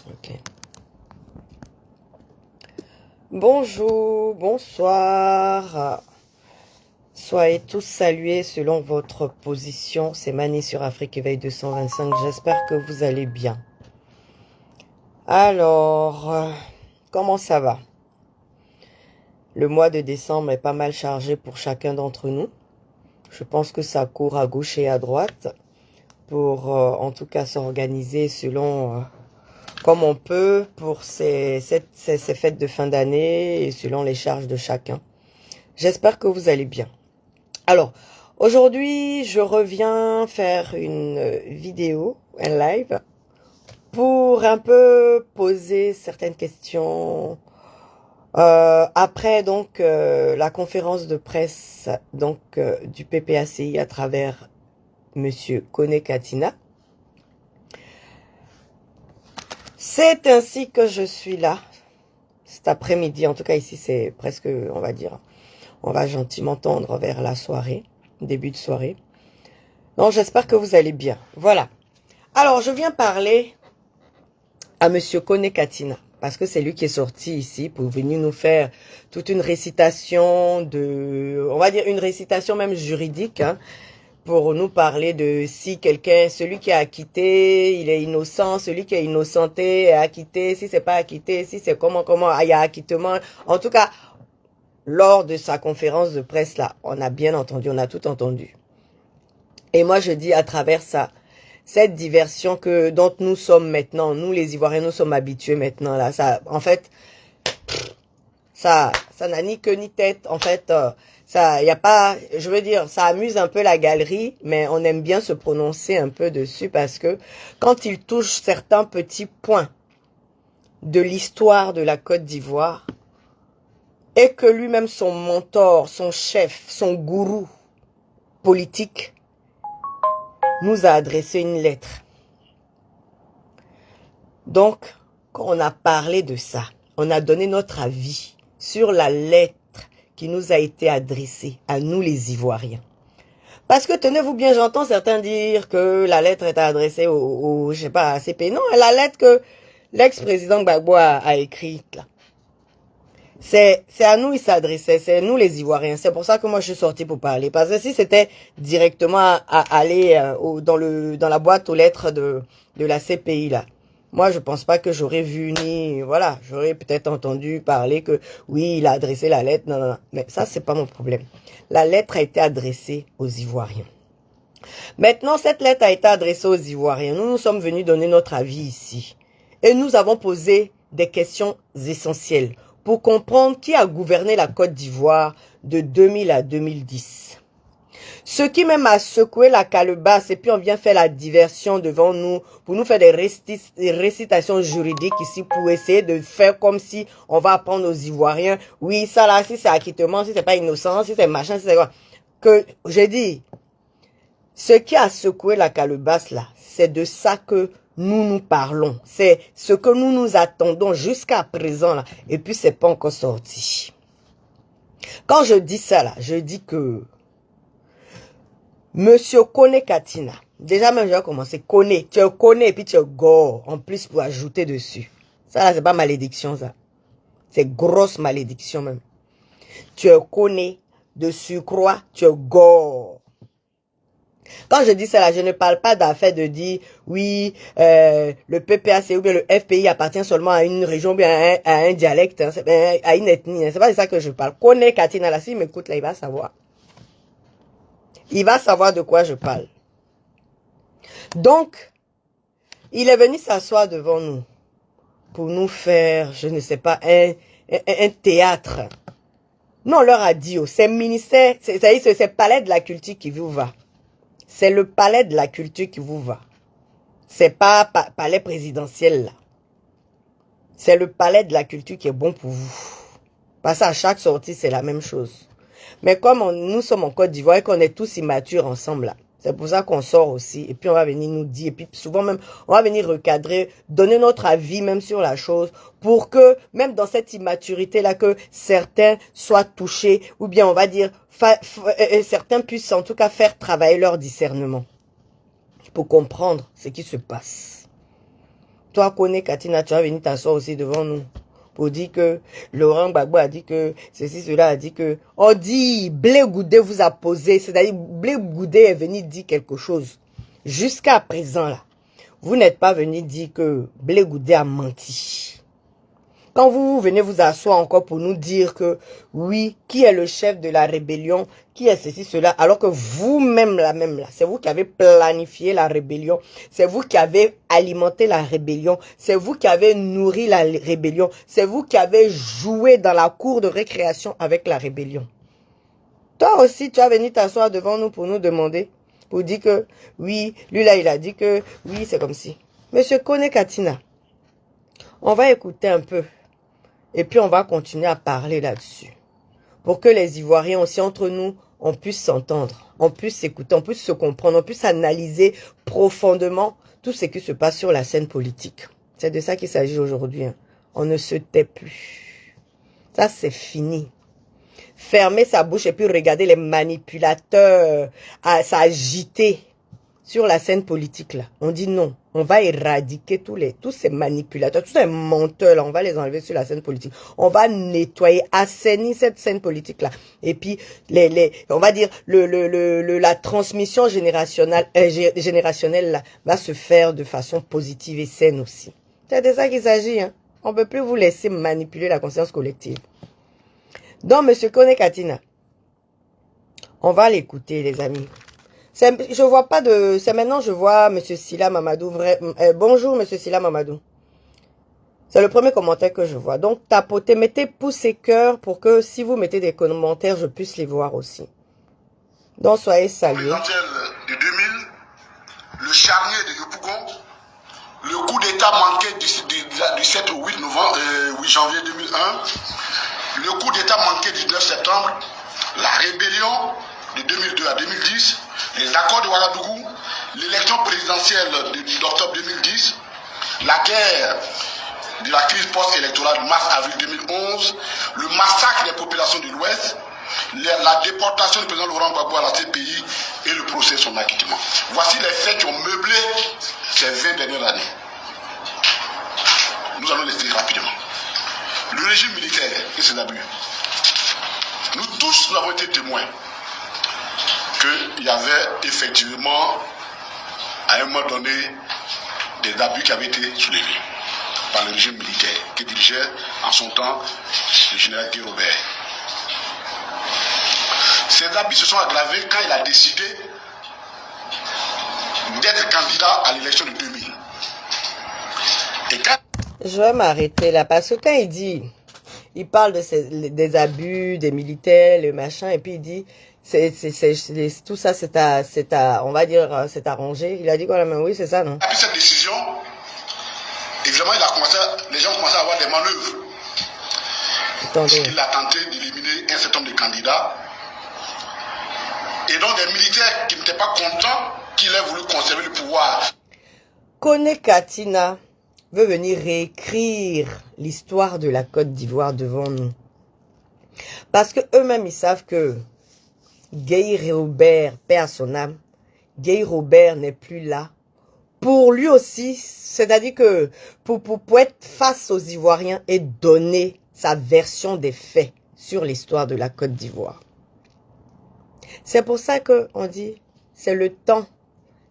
Ok. Bonjour, bonsoir. Soyez tous salués selon votre position. C'est Mani sur Afrique Éveil 225. J'espère que vous allez bien. Alors, comment ça va? Le mois de décembre est pas mal chargé pour chacun d'entre nous. Je pense que ça court à gauche et à droite pour en tout cas s'organiser selon comme on peut pour ces fêtes de fin d'année et selon les charges de chacun. J'espère que vous allez bien. Alors, aujourd'hui, je reviens faire une vidéo, un live, pour un peu poser certaines questions. Après donc la conférence de presse du PPACI à travers Monsieur Kone Katina. C'est ainsi que je suis là cet après-midi. En tout cas ici c'est presque, on va dire, on va gentiment tendre vers la soirée, début de soirée. Donc j'espère que vous allez bien. Voilà. Alors je viens parler à Monsieur Kone Katina. Parce que c'est lui qui est sorti ici pour venir nous faire toute une récitation de, on va dire une récitation même juridique, hein, pour nous parler de si quelqu'un, celui qui a acquitté, il est innocent, celui qui est innocenté est acquitté, si c'est pas acquitté, si c'est comment, il y a acquittement. En tout cas, lors de sa conférence de presse là, on a bien entendu, on a tout entendu. Et moi je dis à travers ça, cette diversion dont nous sommes maintenant, nous les Ivoiriens, nous sommes habitués maintenant là. Ça, en fait, ça n'a ni queue ni tête. En fait, ça, y a pas, je veux dire, ça amuse un peu la galerie, mais on aime bien se prononcer un peu dessus parce que quand il touche certains petits points de l'histoire de la Côte d'Ivoire et que lui-même son mentor, son chef, son gourou politique nous a adressé une lettre. Donc, quand on a parlé de ça, on a donné notre avis sur la lettre qui nous a été adressée à nous les Ivoiriens. Parce que tenez-vous bien, j'entends certains dire que la lettre est adressée je sais pas, à CP. Non, la lettre que l'ex-président Gbagbo a écrite là. C'est à nous il s'adressait, c'est nous les Ivoiriens. C'est pour ça que moi je suis sortie pour parler. Parce que si c'était directement à aller dans la boîte aux lettres de la CPI là, moi je pense pas que j'aurais vu ni, voilà, j'aurais peut-être entendu parler que oui, il a adressé la lettre, non, non, non. Mais ça c'est pas mon problème. La lettre a été adressée aux Ivoiriens. Maintenant, cette lettre a été adressée aux Ivoiriens. Nous sommes venus donner notre avis ici. Et nous avons posé des questions essentielles pour comprendre qui a gouverné la Côte d'Ivoire de 2000 à 2010. Ce qui même a secoué la calebasse et puis on vient faire la diversion devant nous pour nous faire des récitations juridiques ici pour essayer de faire comme si on va apprendre aux Ivoiriens. Oui, ça là, si c'est acquittement, si c'est pas innocent, si c'est machin, si c'est quoi. Que j'ai dit, ce qui a secoué la calebasse là, c'est de ça que nous parlons. C'est ce que nous attendons jusqu'à présent là. Et puis c'est pas encore sorti. Quand je dis ça là, je dis que Monsieur Kone Katina, déjà même je vais commencer, Kone, tu es Kone et puis tu es Gore, en plus pour ajouter dessus. Ça là c'est pas malédiction ça. C'est grosse malédiction même. Tu es Kone, de surcroît, tu es Gore. Quand je dis ça là, je ne parle pas d'affaire de dire oui, le PPAC ou bien le FPI appartient seulement à une région ou bien à un dialecte, hein, à une ethnie. Hein, c'est pas de ça que je parle. Kone Katina là, s'il m'écoute là, il va savoir. Il va savoir de quoi je parle. Donc, il est venu s'asseoir devant nous pour nous faire, je ne sais pas, un théâtre. Non, on leur a dit, oh, c'est ministère, c'est palais de la culture qui vous va. C'est le palais de la culture qui vous va. C'est pas palais présidentiel là. C'est le palais de la culture qui est bon pour vous. Parce qu'à chaque sortie, c'est la même chose. Mais comme nous sommes en Côte d'Ivoire et qu'on est tous immatures ensemble là, c'est pour ça qu'on sort aussi. Et puis on va venir nous dire, et puis souvent même, on va venir recadrer, donner notre avis même sur la chose, pour que, même dans cette immaturité là, que certains soient touchés, ou bien on va dire, certains puissent en tout cas faire travailler leur discernement, pour comprendre ce qui se passe. Toi, Kone Katina, tu vas venir t'asseoir aussi devant nous pour dire que Laurent Gbagbo a dit que ceci, cela a dit que... On dit, Blé Goudé vous a posé, c'est-à-dire Blé Goudé est venu dire quelque chose. Jusqu'à présent, là, vous n'êtes pas venu dire que Blé Goudé a menti. Quand vous venez vous asseoir encore pour nous dire que, oui, qui est le chef de la rébellion, qui est ceci, cela, alors que vous-même, là, c'est vous qui avez planifié la rébellion, c'est vous qui avez alimenté la rébellion, c'est vous qui avez nourri la rébellion, c'est vous qui avez joué dans la cour de récréation avec la rébellion. Toi aussi, tu as venu t'asseoir devant nous pour nous demander, pour dire que, oui, lui là, il a dit que, oui, c'est comme si. Monsieur Kone Katina, on va écouter un peu. Et puis, on va continuer à parler là-dessus. Pour que les Ivoiriens aussi, entre nous, on puisse s'entendre. On puisse s'écouter, on puisse se comprendre, on puisse analyser profondément tout ce qui se passe sur la scène politique. C'est de ça qu'il s'agit aujourd'hui. Hein. On ne se tait plus. Ça, c'est fini. Fermer sa bouche et puis regarder les manipulateurs s'agiter sur la scène politique là. On dit non. On va éradiquer tous ces manipulateurs, tous ces menteurs là, on va les enlever sur la scène politique. On va nettoyer, assainir cette scène politique là. Et puis on va dire la transmission générationnelle là va se faire de façon positive et saine aussi. C'est de ça qu'il s'agit. Hein. On ne peut plus vous laisser manipuler la conscience collective. Donc monsieur Kone Katina, on va l'écouter les amis. Je vois pas de... C'est maintenant je vois Monsieur Silla Mamadou. Bonjour Monsieur Silla Mamadou. C'est le premier commentaire que je vois. Donc tapotez, mettez pouce et cœur pour que si vous mettez des commentaires, je puisse les voir aussi. Donc soyez salués. De 2000, le charnier de Yopougon, le coup d'état manqué du 7 au 8 novembre, 8 janvier 2001, le coup d'état manqué du 9 septembre, la rébellion de 2002 à 2010, les accords de Ouagadougou, l'élection présidentielle d'octobre 2010, la guerre de la crise post-électorale de mars-avril 2011, le massacre des populations de l'Ouest, la déportation du président Laurent Gbagbo à la CPI et le procès de son acquittement. Voici les faits qui ont meublé ces 20 dernières années. Nous allons les dire rapidement. Le régime militaire et ses abus. Nous tous nous avons été témoins qu'il y avait effectivement, à un moment donné, des abus qui avaient été soulevés par le régime militaire, qui dirigeait en son temps le général Guy Robert. Ces abus se sont aggravés quand il a décidé d'être candidat à l'élection de 2000. Et quand... Je vais m'arrêter là, parce que quand il parle des abus, des militaires, le machin, et puis il dit... tout ça, on va dire, c'est arrangé. Il a dit quoi, mais oui, c'est ça, non? Après cette décision, évidemment, les gens ont commencé à avoir des manœuvres. Attendez. Il a tenté d'éliminer un certain nombre de candidats. Et donc, des militaires qui n'étaient pas contents qu'il ait voulu conserver le pouvoir. Kone Katina veut venir réécrire l'histoire de la Côte d'Ivoire devant nous. Parce que eux-mêmes, ils savent que Guy Robert perd son âme. Guy Robert n'est plus là. Pour lui aussi, c'est-à-dire que pour être face aux Ivoiriens et donner sa version des faits sur l'histoire de la Côte d'Ivoire. C'est pour ça qu'on dit, c'est le temps,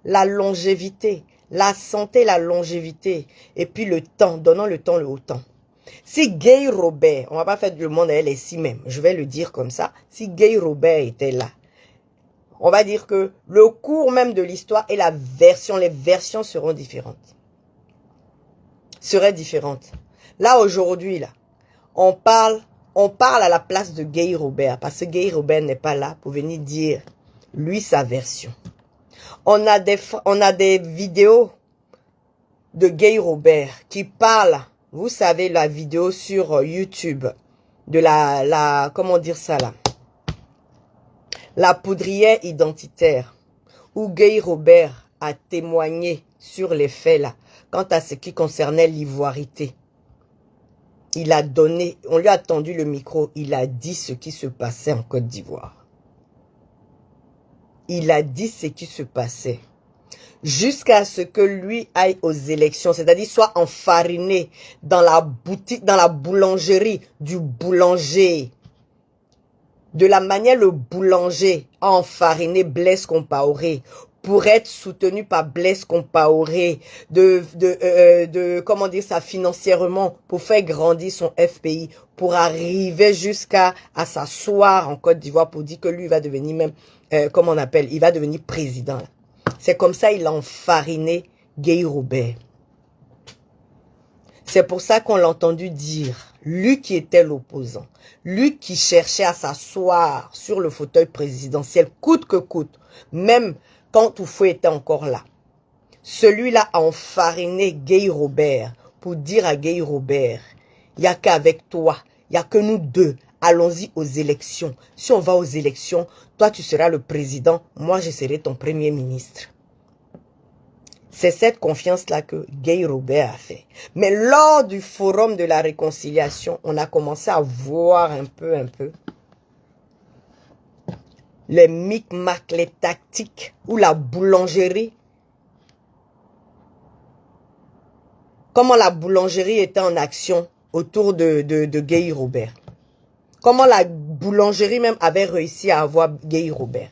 la longévité, la santé, la longévité, et puis le temps, donnons le temps, le haut temps. Si Guy Robert, on va pas faire le monde à LSI même, je vais le dire comme ça, si Guy Robert était là, on va dire que le cours même de l'histoire et la version, les versions seront différentes. Seraient différentes. Là, aujourd'hui, là, on parle à la place de Guy Robert, parce que Guy Robert n'est pas là pour venir dire, lui, sa version. On a des vidéos de Guy Robert qui parlent, vous savez, la vidéo sur YouTube, de comment dire ça là, la poudrière identitaire, où Guy Robert a témoigné sur les faits là, quant à ce qui concernait l'ivoirité. Il a donné, on lui a tendu le micro, il a dit ce qui se passait en Côte d'Ivoire. Il a dit ce qui se passait. jusqu'à ce que lui aille aux élections, c'est-à-dire soit enfariné dans la boutique, dans la boulangerie du boulanger. De la manière le boulanger a enfariné Blaise Compaoré pour être soutenu par Blaise Compaoré, comment dire ça, financièrement, pour faire grandir son FPI, pour arriver jusqu'à s'asseoir en Côte d'Ivoire pour dire que lui va devenir même, comment on appelle, il va devenir président. C'est comme ça il a enfariné Guy Robert. C'est pour ça qu'on l'a entendu dire, lui qui était l'opposant, lui qui cherchait à s'asseoir sur le fauteuil présidentiel, coûte que coûte, même quand Toufoué était encore là. Celui-là a enfariné Guy Robert pour dire à Guy Robert, il n'y a qu'avec toi, il n'y a que nous deux, allons-y aux élections. Si on va aux élections, toi tu seras le président, moi je serai ton premier ministre. C'est cette confiance-là que Guy Robert a fait. Mais lors du forum de la réconciliation, on a commencé à voir un peu les micmacs, les tactiques ou la boulangerie. Comment la boulangerie était en action autour de Guy Robert. Comment la boulangerie même avait réussi à avoir Guy Robert.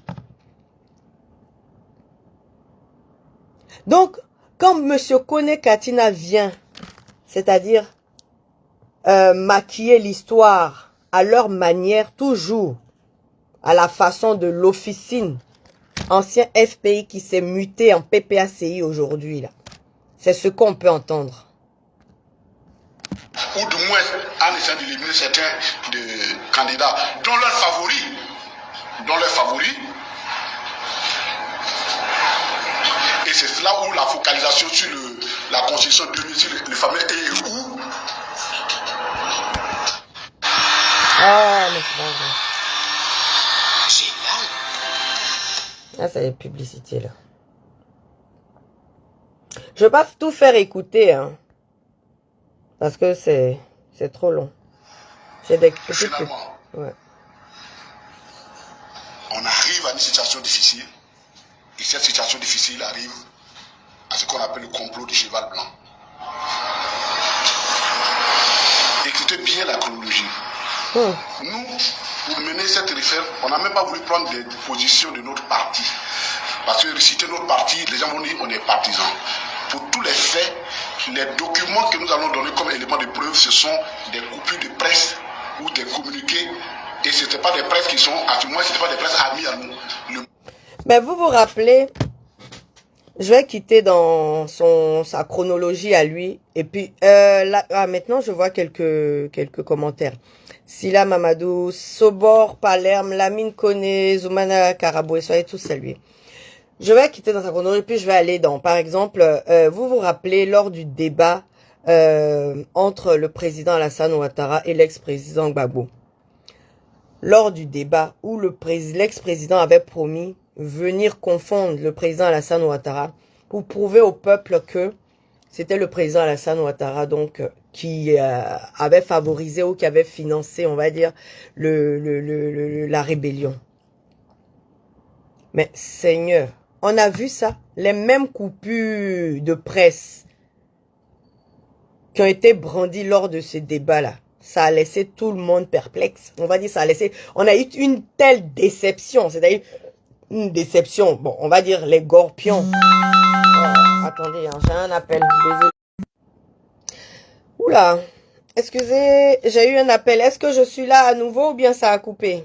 Donc, quand M. Kone Katina vient, c'est-à-dire maquiller l'histoire à leur manière, toujours à la façon de l'officine, ancien FPI qui s'est muté en PPACI aujourd'hui, là. C'est ce qu'on peut entendre. Ou du moins en essayant d'éliminer certains candidats dont leurs favoris. Et c'est là où la focalisation sur la constitution de le fameux EU. Ah, mais c'est pas vrai. Ah, c'est les publicités, là. Je ne vais pas tout faire écouter, hein. Parce que c'est trop long. C'est des petites... Finalement, ouais. On arrive à une situation difficile. Et cette situation difficile arrive à ce qu'on appelle le complot du cheval blanc. Écoutez bien la chronologie. Nous, pour mener cette réforme, on n'a même pas voulu prendre les positions de notre parti. Parce que citer notre parti, les gens vont dire on est partisans. Pour tous les faits, les documents que nous allons donner comme éléments de preuve, ce sont des coupures de presse ou des communiqués. Et ce n'étaient pas des presses qui sont, à tout moment, ce n'étaient pas des presses amies à nous. Mais vous vous rappelez, je vais quitter dans sa chronologie à lui. Et puis, là, maintenant, je vois quelques commentaires. Sila Mamadou, Sobor, Palerme, Lamine Kone, Zoumana Karaboué, soyez tous salués. Je vais quitter dans sa chronologie, puis je vais aller dans, par exemple, vous vous rappelez lors du débat entre le président Alassane Ouattara et l'ex-président Gbagbo. Lors du débat où l'ex-président avait promis venir confondre le président Alassane Ouattara pour prouver au peuple que c'était le président Alassane Ouattara donc qui avait favorisé ou qui avait financé, on va dire, la rébellion. Mais Seigneur, on a vu ça, les mêmes coupures de presse qui ont été brandies lors de ce débat-là. Ça a laissé tout le monde perplexe. On va dire, on a eu une telle déception, c'est-à-dire une déception. Bon, on va dire les gorpions. Attendez, hein, j'ai un appel. Désolé. Oula, excusez, j'ai eu un appel. Est-ce que je suis là à nouveau ou bien ça a coupé?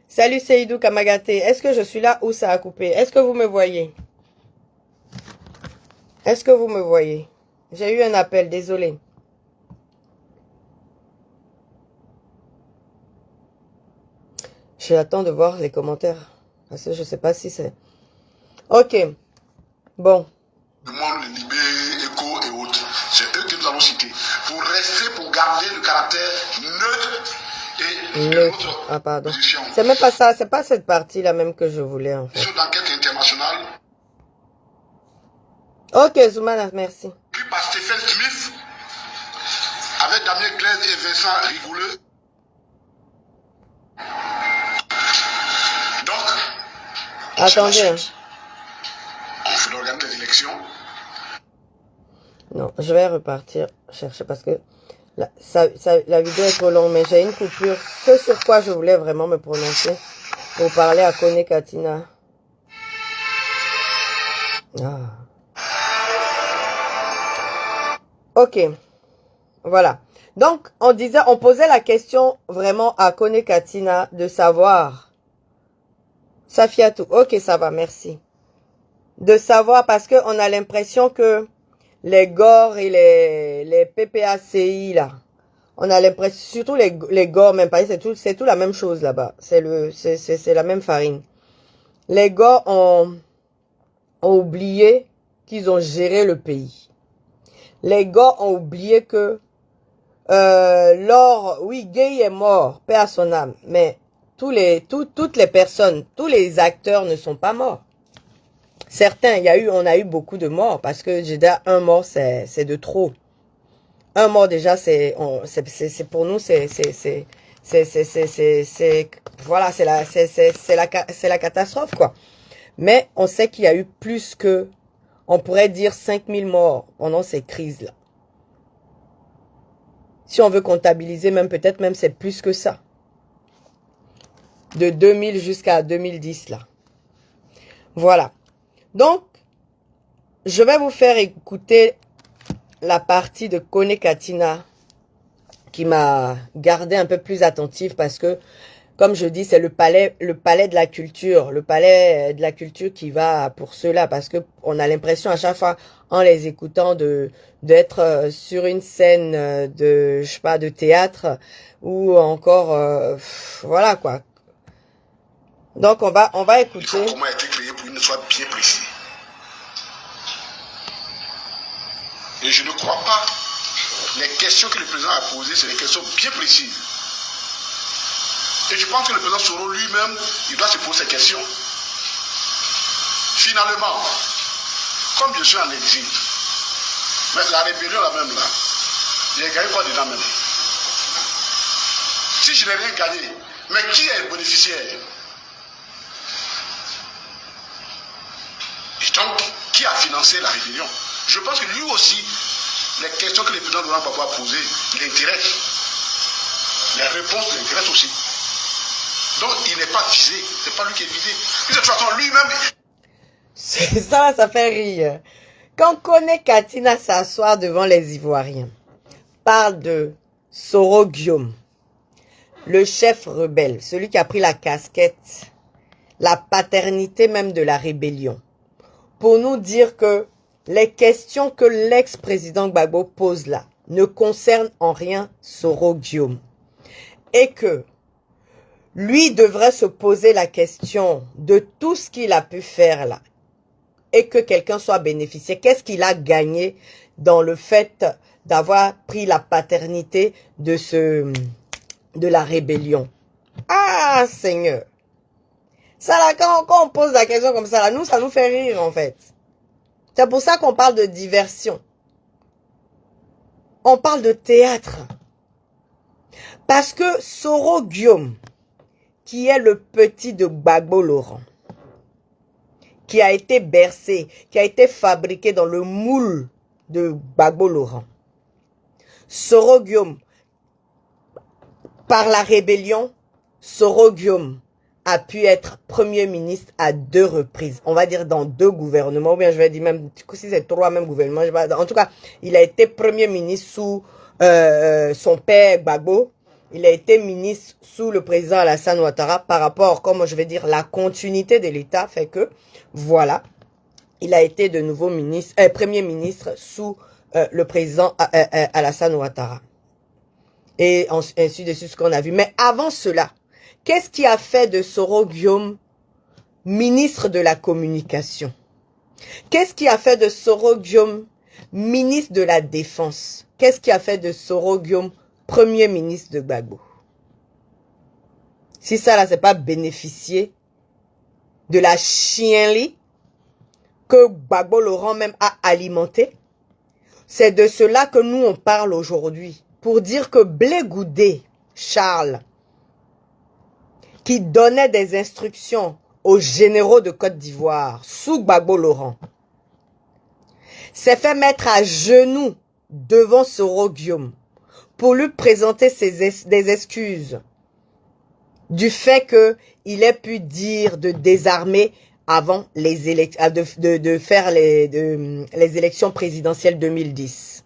Salut Seydou Kamagate. Est-ce que je suis là ou ça a coupé? Est-ce que vous me voyez? Est-ce que vous me voyez? J'ai eu un appel, désolé. J'attends de voir les commentaires. Parce que je ne sais pas si c'est... Ok. Bon. Le monde, les Libé, Echo et autres, c'est eux que nous avons cités. Pour rester, pour garder le caractère neutre et neutre. Ah, pardon. C'est même pas ça. C'est pas cette partie-là même que je voulais, en fait. Sur l'enquête internationale. Ok, Zoumana, merci. Puis par Stephen Smith, avec Damien Glaise et Vincent Rigouleux. Donc, attendez. élections. Non, je vais repartir chercher parce que la vidéo est trop longue, mais j'ai une coupure. Ce sur quoi je voulais vraiment me prononcer pour parler à Kone Katina. Ah. Ok, voilà. Donc, on posait la question vraiment à Kone Katina de savoir. Safiatou, ok, ça va, merci. De savoir parce que on a l'impression que les GOR et les PPACI là, on a l'impression, surtout les GOR même, parce que c'est tout la même chose là-bas. C'est la même farine. Les GOR ont oublié qu'ils ont géré le pays. Les GOR ont oublié que oui, Gay est mort, paix à son âme, mais toutes les personnes, tous les acteurs ne sont pas morts. Certains, on a eu beaucoup de morts parce que déjà un mort c'est de trop. Un mort déjà c'est pour nous voilà, c'est la catastrophe quoi. Mais on sait qu'il y a eu plus que, on pourrait dire 5000 morts pendant ces crises là. Si on veut comptabiliser même peut-être même c'est plus que ça. De 2000 jusqu'à 2010 là. Voilà. Donc, je vais vous faire écouter la partie de Kone Katina qui m'a gardé un peu plus attentive parce que, comme je dis, c'est le palais de la culture. Le palais de la culture qui va pour ceux-là parce que on a l'impression à chaque fois, en les écoutant, d'être sur une scène de, je sais pas, de théâtre ou encore, voilà quoi. Donc, on va écouter. Comment a été créé pour qu'il soit bien précis. Et je ne crois pas. Les questions que le président a posées, c'est des questions bien précises. Et je pense que le président Soro lui-même, il doit se poser ces questions. Finalement, comme je suis en exil, mais la rébellion là même là, j'ai gagné quoi dedans même? Si je n'ai rien gagné, mais qui est le bénéficiaire? Et donc, qui a financé la rébellion? Je pense que lui aussi, les questions que le président Laurent Gbagbo a posées l'intéressent. Les réponses l'intéressent aussi. Donc, il n'est pas visé. Ce n'est pas lui qui est visé. De toute façon, lui-même... Ça fait rire. Quand Kone Katina s'assoit devant les Ivoiriens, parle de Soro Guillaume, le chef rebelle, celui qui a pris la casquette, la paternité même de la rébellion, pour nous dire que les questions que l'ex-président Gbagbo pose là ne concernent en rien Soro Guillaume. Et que lui devrait se poser la question de tout ce qu'il a pu faire là. Et que quelqu'un soit bénéficié. Qu'est-ce qu'il a gagné dans le fait d'avoir pris la paternité de la rébellion? Ah, Seigneur! Ça là, quand on pose la question comme ça, là, nous, ça nous fait rire en fait. C'est pour ça qu'on parle de diversion. On parle de théâtre. Parce que Soro Guillaume, qui est le petit de Gbagbo Laurent, qui a été bercé, qui a été fabriqué dans le moule de Gbagbo Laurent. Soro Guillaume, par la rébellion, Soro Guillaume a pu être Premier ministre à 2 reprises. On va dire dans 2 gouvernements, ou bien je vais dire même, si c'est 3 même gouvernements. En tout cas, il a été Premier ministre sous son père Gbagbo. Il a été ministre sous le président Alassane Ouattara par rapport, comme je vais dire, la continuité de l'État fait que, voilà, il a été de nouveau Premier ministre sous le président Alassane Ouattara. Et ainsi de suite, ce qu'on a vu. Mais avant cela, qu'est-ce qui a fait de Soro Guillaume ministre de la communication? Qu'est-ce qui a fait de Soro Guillaume ministre de la défense? Qu'est-ce qui a fait de Soro Guillaume Premier ministre de Gbagbo? Si ça là, c'est pas bénéficier de la chienlit que Gbagbo Laurent même a alimenté, c'est de cela que nous on parle aujourd'hui. Pour dire que Blé Goudé, Charles, qui donnait des instructions aux généraux de Côte d'Ivoire sous Gbagbo Laurent, s'est fait mettre à genoux devant Soro Guillaume pour lui présenter des excuses du fait qu'il ait pu dire de désarmer avant les élections, de faire les élections présidentielles 2010.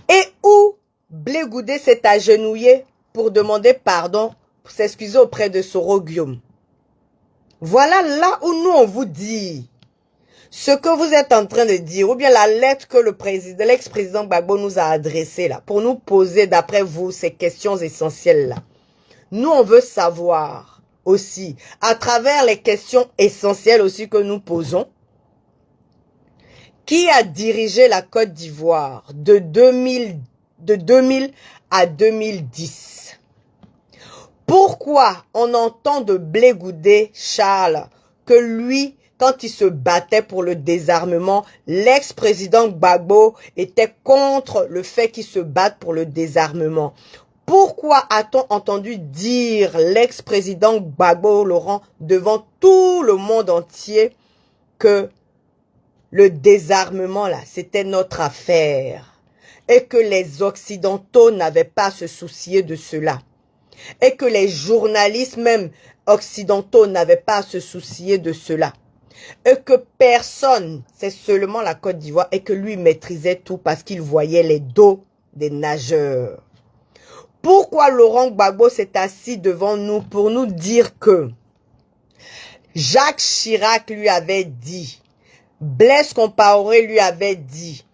Et où Blé Goudé s'est agenouillé pour demander pardon, pour s'excuser auprès de Soro Guillaume. Voilà là où nous on vous dit ce que vous êtes en train de dire, ou bien la lettre que l'ex-président Gbagbo nous a adressée là, pour nous poser d'après vous ces questions essentielles là. Nous on veut savoir aussi, à travers les questions essentielles aussi que nous posons, qui a dirigé la Côte d'Ivoire de 2000 à 2010. Pourquoi on entend de Blé Goudé Charles que lui, quand il se battait pour le désarmement, l'ex-président Gbagbo était contre le fait qu'il se batte pour le désarmement? Pourquoi a-t-on entendu dire l'ex-président Gbagbo Laurent devant tout le monde entier que le désarmement là, c'était notre affaire et que les Occidentaux n'avaient pas à se soucier de cela et que les journalistes même occidentaux n'avaient pas à se soucier de cela et que personne, c'est seulement la Côte d'Ivoire et que lui maîtrisait tout parce qu'il voyait les dos des nageurs? Pourquoi Laurent Gbagbo s'est assis devant nous pour nous dire que Jacques Chirac lui avait dit, Blaise Compaoré lui avait dit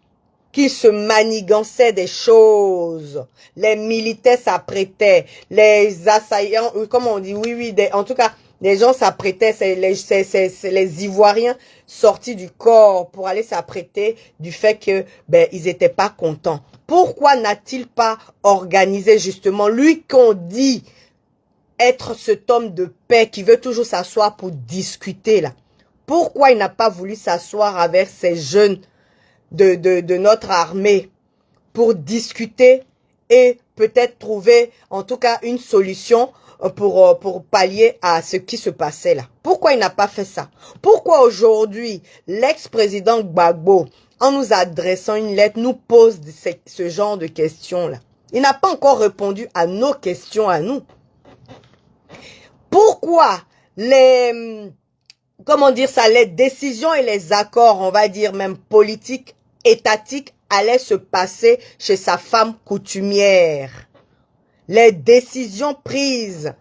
qu'il se manigançait des choses, les militaires s'apprêtaient, les assaillants, comment on dit, oui, en tout cas, les gens s'apprêtaient, c'est les Ivoiriens sortis du corps pour aller s'apprêter du fait que ils étaient pas contents. Pourquoi n'a-t-il pas organisé justement, lui qu'on dit être cet homme de paix qui veut toujours s'asseoir pour discuter là? Pourquoi il n'a pas voulu s'asseoir avec ces jeunes de notre armée pour discuter et peut-être trouver en tout cas une solution pour pallier à ce qui se passait là? Pourquoi il n'a pas fait ça? Pourquoi aujourd'hui l'ex-président Gbagbo, en nous adressant une lettre, nous pose ce genre de questions-là? Il n'a pas encore répondu à nos questions à nous. Pourquoi les décisions et les accords, on va dire même politiques, étatiques, allaient se passer chez sa femme coutumière? Les décisions prises,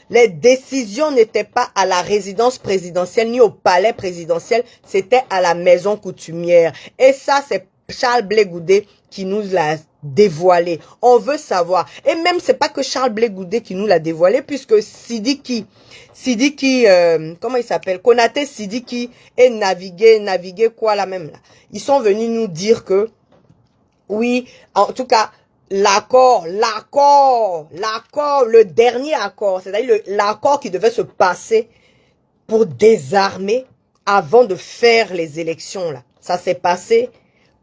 les décisions n'étaient pas à la résidence présidentielle ni au palais présidentiel, c'était à la maison coutumière. Et ça, c'est Charles Blé Goudé qui nous l'a dévoilé. On veut savoir. Et même, c'est pas que Charles Blé Goudé qui nous l'a dévoilé, puisque Sidiki, comment il s'appelle? Konaté Sidiki et navigué quoi là même là. Ils sont venus nous dire que, oui, en tout cas, l'accord, le dernier accord, c'est-à-dire l'accord qui devait se passer pour désarmer avant de faire les élections là. Ça s'est passé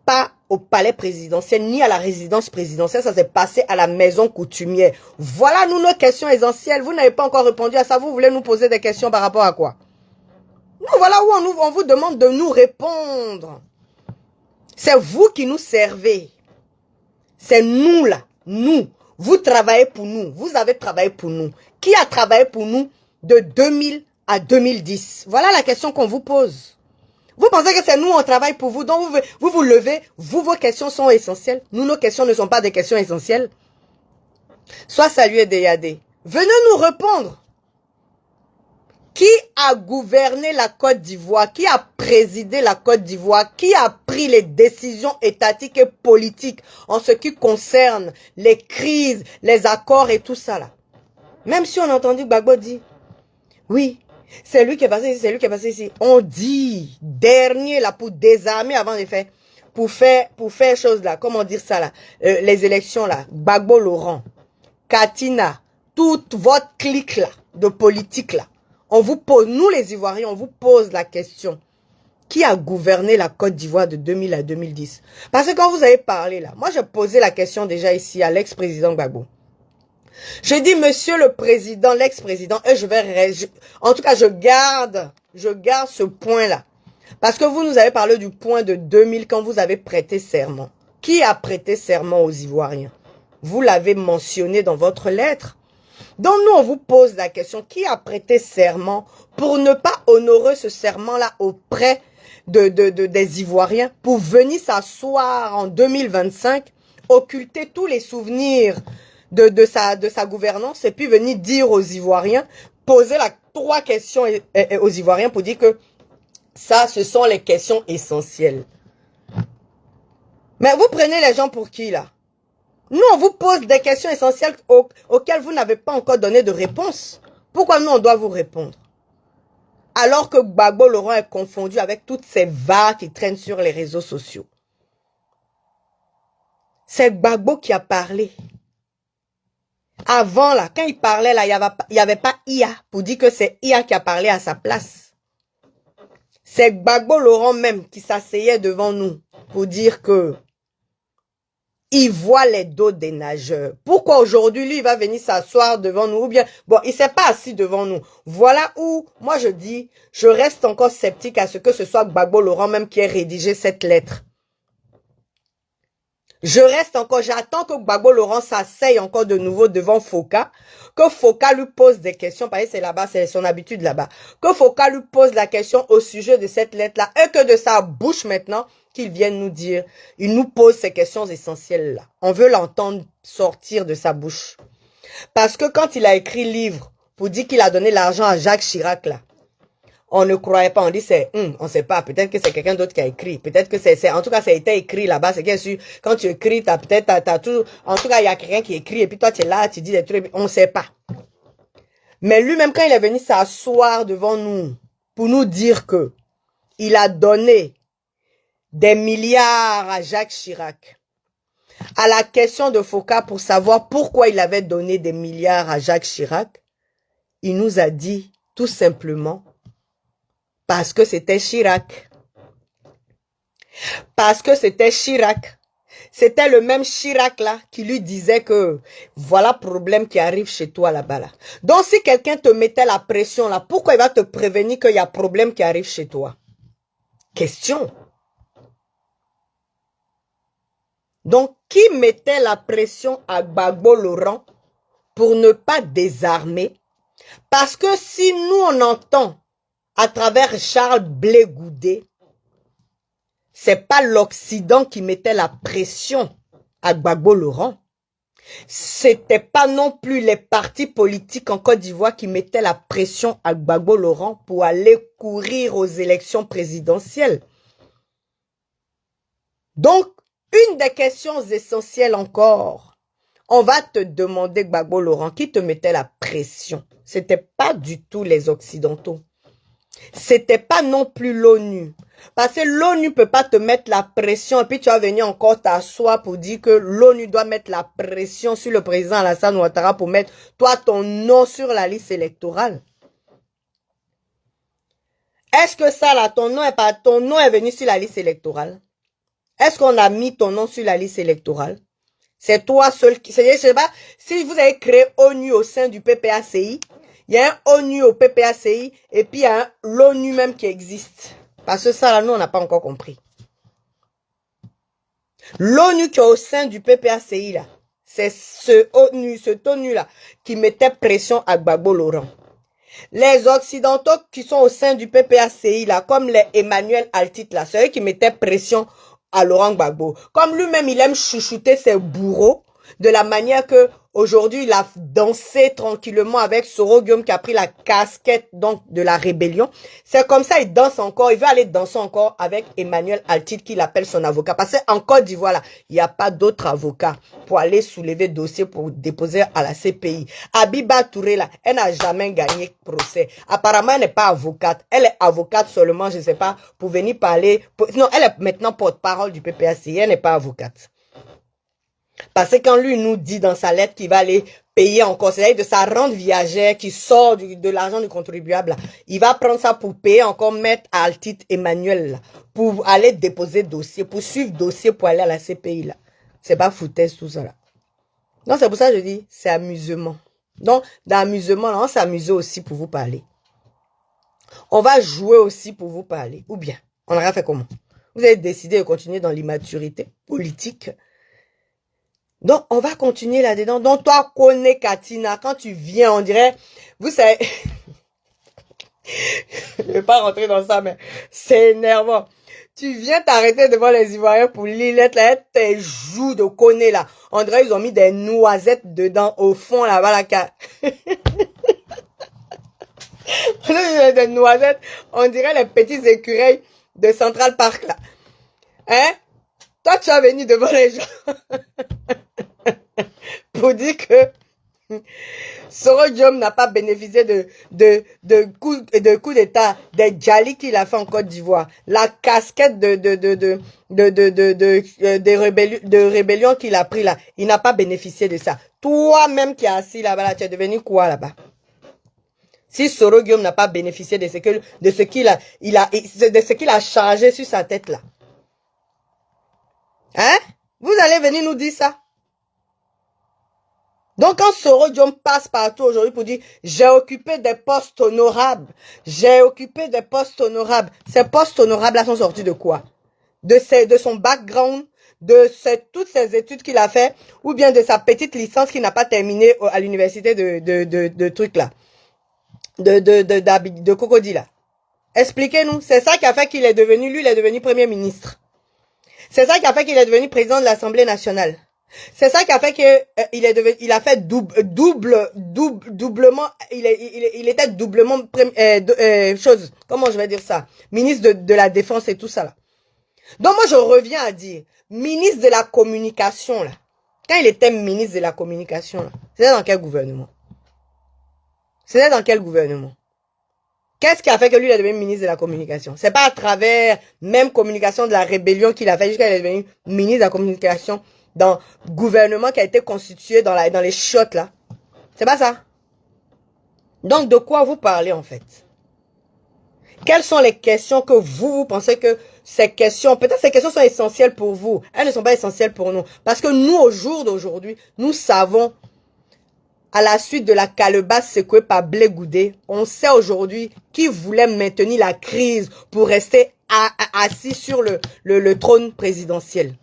pas au palais présidentiel ni à la résidence présidentielle, ça s'est passé à la maison coutumière. Voilà nos questions essentielles. Vous n'avez pas encore répondu à ça. Vous voulez nous poser des questions par rapport à quoi? Non, voilà où on vous demande de nous répondre. C'est vous qui nous servez. C'est nous là, nous. Vous travaillez pour nous. Vous avez travaillé pour nous. Qui a travaillé pour nous de 2000 à 2010? Voilà la question qu'on vous pose. Vous pensez que c'est nous, on travaille pour vous, donc vous levez, vos questions sont essentielles. Nous, nos questions ne sont pas des questions essentielles. Sois salué, Deyadé. Venez nous répondre. Qui a gouverné la Côte d'Ivoire? Qui a présidé la Côte d'Ivoire? Qui a pris les décisions étatiques et politiques en ce qui concerne les crises, les accords et tout ça là? Même si on a entendu Gbagbo dire, oui, c'est lui qui est passé ici, c'est lui qui est passé ici. On dit, dernier là, pour désarmer avant de faire, pour faire chose là, comment dire ça là, les élections là, Gbagbo Laurent, Katina, toute votre clique là, de politique là. On vous pose, nous les Ivoiriens, on vous pose la question. Qui a gouverné la Côte d'Ivoire de 2000 à 2010? Parce que quand vous avez parlé là, moi j'ai posé la question déjà ici à l'ex-président Gbagbo. Je dis, monsieur le président, l'ex-président, et en tout cas, je garde ce point-là. Parce que vous nous avez parlé du point de 2000 quand vous avez prêté serment. Qui a prêté serment aux Ivoiriens? Vous l'avez mentionné dans votre lettre. Donc nous, on vous pose la question, qui a prêté serment pour ne pas honorer ce serment-là auprès des Ivoiriens, pour venir s'asseoir en 2025, occulter tous les souvenirs de sa gouvernance et puis venir dire aux Ivoiriens, poser trois questions aux Ivoiriens pour dire que ça, ce sont les questions essentielles. Mais vous prenez les gens pour qui, là? Nous, on vous pose des questions essentielles auxquelles vous n'avez pas encore donné de réponse. Pourquoi nous, on doit vous répondre? Alors que Gbagbo Laurent est confondu avec toutes ces vagues qui traînent sur les réseaux sociaux. C'est Gbagbo qui a parlé. Avant, là, quand il parlait, là, il n'y avait pas IA pour dire que c'est IA qui a parlé à sa place. C'est Gbagbo Laurent même qui s'asseyait devant nous pour dire que il voit les dos des nageurs. Pourquoi aujourd'hui, lui, il va venir s'asseoir devant nous? Ou bien, bon, il ne s'est pas assis devant nous. Voilà où, moi, je dis, je reste encore sceptique à ce que ce soit Gbagbo Laurent même qui ait rédigé cette lettre. Je reste encore, j'attends que Gbagbo Laurent s'asseye encore de nouveau devant Foka, que Foka lui pose des questions, parce que c'est là-bas, c'est son habitude là-bas, que Foka lui pose la question au sujet de cette lettre-là, et que de sa bouche maintenant, qu'il vienne nous dire, il nous pose ces questions essentielles-là. On veut l'entendre sortir de sa bouche. Parce que quand il a écrit livre, pour dire qu'il a donné l'argent à Jacques Chirac, là, on ne croyait pas, on dit c'est, on ne sait pas, peut-être que c'est quelqu'un d'autre qui a écrit, peut-être que c'est, en tout cas, ça a été écrit là-bas, c'est bien sûr, quand tu écris, t'as tout, en tout cas, il y a quelqu'un qui écrit, et puis toi, tu es là, tu dis des trucs, on ne sait pas. Mais lui-même, quand il est venu s'asseoir devant nous, pour nous dire que il a donné des milliards à Jacques Chirac, à la question de Foka pour savoir pourquoi il avait donné des milliards à Jacques Chirac, il nous a dit tout simplement parce que c'était Chirac. Parce que c'était Chirac. C'était le même Chirac là qui lui disait que voilà le problème qui arrive chez toi là-bas. Là. Donc si quelqu'un te mettait la pression là, pourquoi il va te prévenir qu'il y a problème qui arrive chez toi? Question. Donc, qui mettait la pression à Gbagbo Laurent pour ne pas désarmer? Parce que si nous, on entend à travers Charles Blé Goudé, c'est pas l'Occident qui mettait la pression à Gbagbo Laurent. C'était pas non plus les partis politiques en Côte d'Ivoire qui mettaient la pression à Gbagbo Laurent pour aller courir aux élections présidentielles. Donc, une des questions essentielles encore, on va te demander, Gbagbo Laurent, qui te mettait la pression? C'était pas du tout les Occidentaux. C'était pas non plus l'ONU. Parce que l'ONU peut pas te mettre la pression et puis tu vas venir encore t'asseoir pour dire que l'ONU doit mettre la pression sur le président Alassane Ouattara pour mettre toi ton nom sur la liste électorale. Est-ce que ça là, ton nom est venu sur la liste électorale? Est-ce qu'on a mis ton nom sur la liste électorale? C'est toi seul qui... Je sais pas, si vous avez créé ONU au sein du PPACI, il y a un ONU au PPACI et puis il y a l'ONU même qui existe. Parce que ça là, nous, on n'a pas encore compris. L'ONU qui est au sein du PPACI là, c'est cet ONU là qui mettait pression à Gbagbo Laurent. Les Occidentaux qui sont au sein du PPACI là, comme les Emmanuel Altit là, c'est eux qui mettaient pression à Laurent Gbagbo. Comme lui-même, il aime chouchouter ses bourreaux de la manière que aujourd'hui il a dansé tranquillement avec Soro Guillaume qui a pris la casquette donc de la rébellion. C'est comme ça il danse encore, il veut aller danser encore avec Emmanuel Altit qui l'appelle son avocat. Parce qu'en Côte d'Ivoire là, il n'y a pas d'autre avocat pour aller soulever dossier pour déposer à la CPI. Abiba Touré là, elle n'a jamais gagné procès. Apparemment elle n'est pas avocate, elle est avocate seulement, je ne sais pas, pour venir parler. Non, elle est maintenant porte-parole du PPACI, elle n'est pas avocate. Parce que quand lui nous dit dans sa lettre qu'il va aller payer encore, c'est-à-dire de sa rente viagère qui sort de l'argent du contribuable, là, il va prendre ça pour payer encore Maître Altit Emmanuel, là, pour aller déposer dossier, pour suivre dossier pour aller à la CPI. Là. C'est pas foutaise tout ça. Là. Donc c'est pour ça que je dis, c'est amusement. Donc dans l'amusement, on s'amuse aussi pour vous parler. On va jouer aussi pour vous parler. Ou bien, On aurait fait comment? Vous avez décidé de continuer dans l'immaturité politique. Donc, on va continuer là-dedans. Donc, toi, connais Katina, quand tu viens, on dirait, vous savez, je ne vais pas rentrer dans ça, mais c'est énervant. Tu viens t'arrêter devant les Ivoiriens pour lire tes joues de connais là. On dirait ils ont mis des noisettes dedans, au fond là-bas, là. Des noisettes, on dirait les petits écureuils de Central Park là. Hein? Toi, tu as venu devant les gens pour dire que Soro Diom n'a pas bénéficié de coup d'état des Djali qu'il a fait en Côte d'Ivoire. La casquette de rébellion qu'il a pris là, il n'a pas bénéficié de ça. Toi-même qui es assis là-bas, là, tu es devenu quoi là-bas? Si Soro Diom n'a pas bénéficié de ce qu'il a chargé sur sa tête là. Hein? Vous allez venir nous dire ça? Donc, quand Soro Diom passe partout aujourd'hui pour dire « J'ai occupé des postes honorables. J'ai occupé des postes honorables. » Ces postes honorables-là sont sortis de quoi? De son background, toutes ces études qu'il a fait, ou bien de sa petite licence qu'il n'a pas terminée à l'université de trucs là. De Cocody là. Expliquez-nous. C'est ça qui a fait qu'il est devenu, lui, il est devenu Premier ministre. C'est ça qui a fait qu'il est devenu président de l'Assemblée nationale. C'est ça qui a fait que il a fait doublement, il était doublement comment je vais dire ça, ministre de la Défense et tout ça là. Donc moi je reviens à dire, ministre de la communication là. Quand il était ministre de la communication là, c'était dans quel gouvernement? C'était dans quel gouvernement? Qu'est-ce qui a fait que lui il est devenu ministre de la communication? C'est pas à travers même communication de la rébellion qu'il a fait jusqu'à il est devenu ministre de la communication dans le gouvernement qui a été constitué dans les shots là. C'est pas ça. Donc de quoi vous parlez en fait? Quelles sont les questions que vous pensez que ces questions, peut-être ces questions sont essentielles pour vous. Elles ne sont pas essentielles pour nous. Parce que nous, au jour d'aujourd'hui, nous savons, à la suite de la calebasse secouée par Blé Goudé, on sait aujourd'hui qui voulait maintenir la crise pour rester assis sur le trône présidentiel.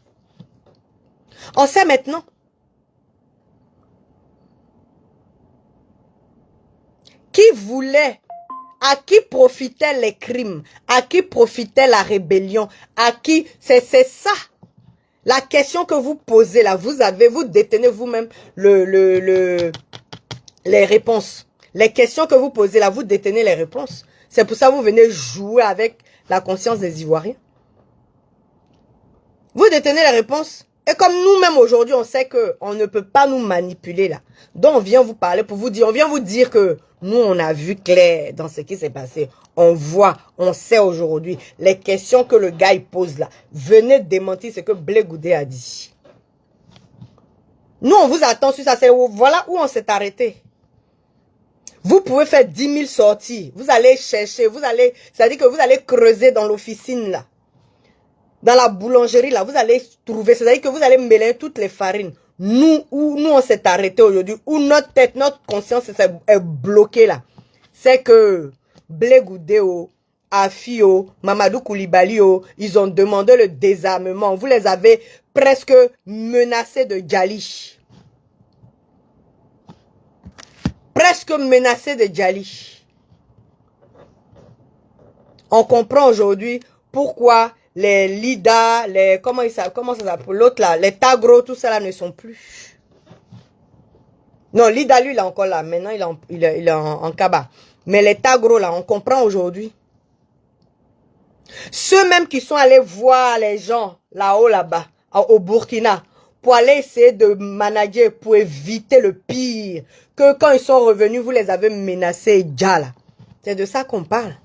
On sait maintenant. Qui voulait, à qui profitaient les crimes, à qui profitait la rébellion, à qui, c'est ça. La question que vous posez là, vous détenez vous-même les réponses. Les questions que vous posez là, vous détenez les réponses. C'est pour ça que vous venez jouer avec la conscience des Ivoiriens. Vous détenez les réponses. Et comme nous-mêmes aujourd'hui, on sait qu'on ne peut pas nous manipuler là. Donc on vient vous parler pour vous dire, on vient vous dire que nous on a vu clair dans ce qui s'est passé. On voit, on sait aujourd'hui les questions que le gars il pose là. Venez démentir ce que Blé Goudé a dit. Nous on vous attend sur ça. Voilà où on s'est arrêté. Vous pouvez faire 10 000 sorties. Vous allez chercher, c'est-à-dire que vous allez creuser dans l'officine là. Dans la boulangerie, là, vous allez trouver, c'est-à-dire que vous allez mêler toutes les farines. Nous, on s'est arrêté aujourd'hui, où notre tête, notre conscience est bloquée, là. C'est que Blé Goudé, Afi, Mamadou Koulibaly, ils ont demandé le désarmement. Vous les avez presque menacés de Djali. Presque menacés de Djali. On comprend aujourd'hui pourquoi les Lida, comment ça s'appelle, l'autre là, les Tagro, tout ça là ne sont plus. Non, Lida lui il est encore là, maintenant il est en Kaba. Mais les Tagro là, on comprend aujourd'hui. Ceux même qui sont allés voir les gens là-haut là-bas, au Burkina, pour aller essayer de manager, pour éviter le pire, que quand ils sont revenus, vous les avez menacés déjà là. C'est de ça qu'on parle.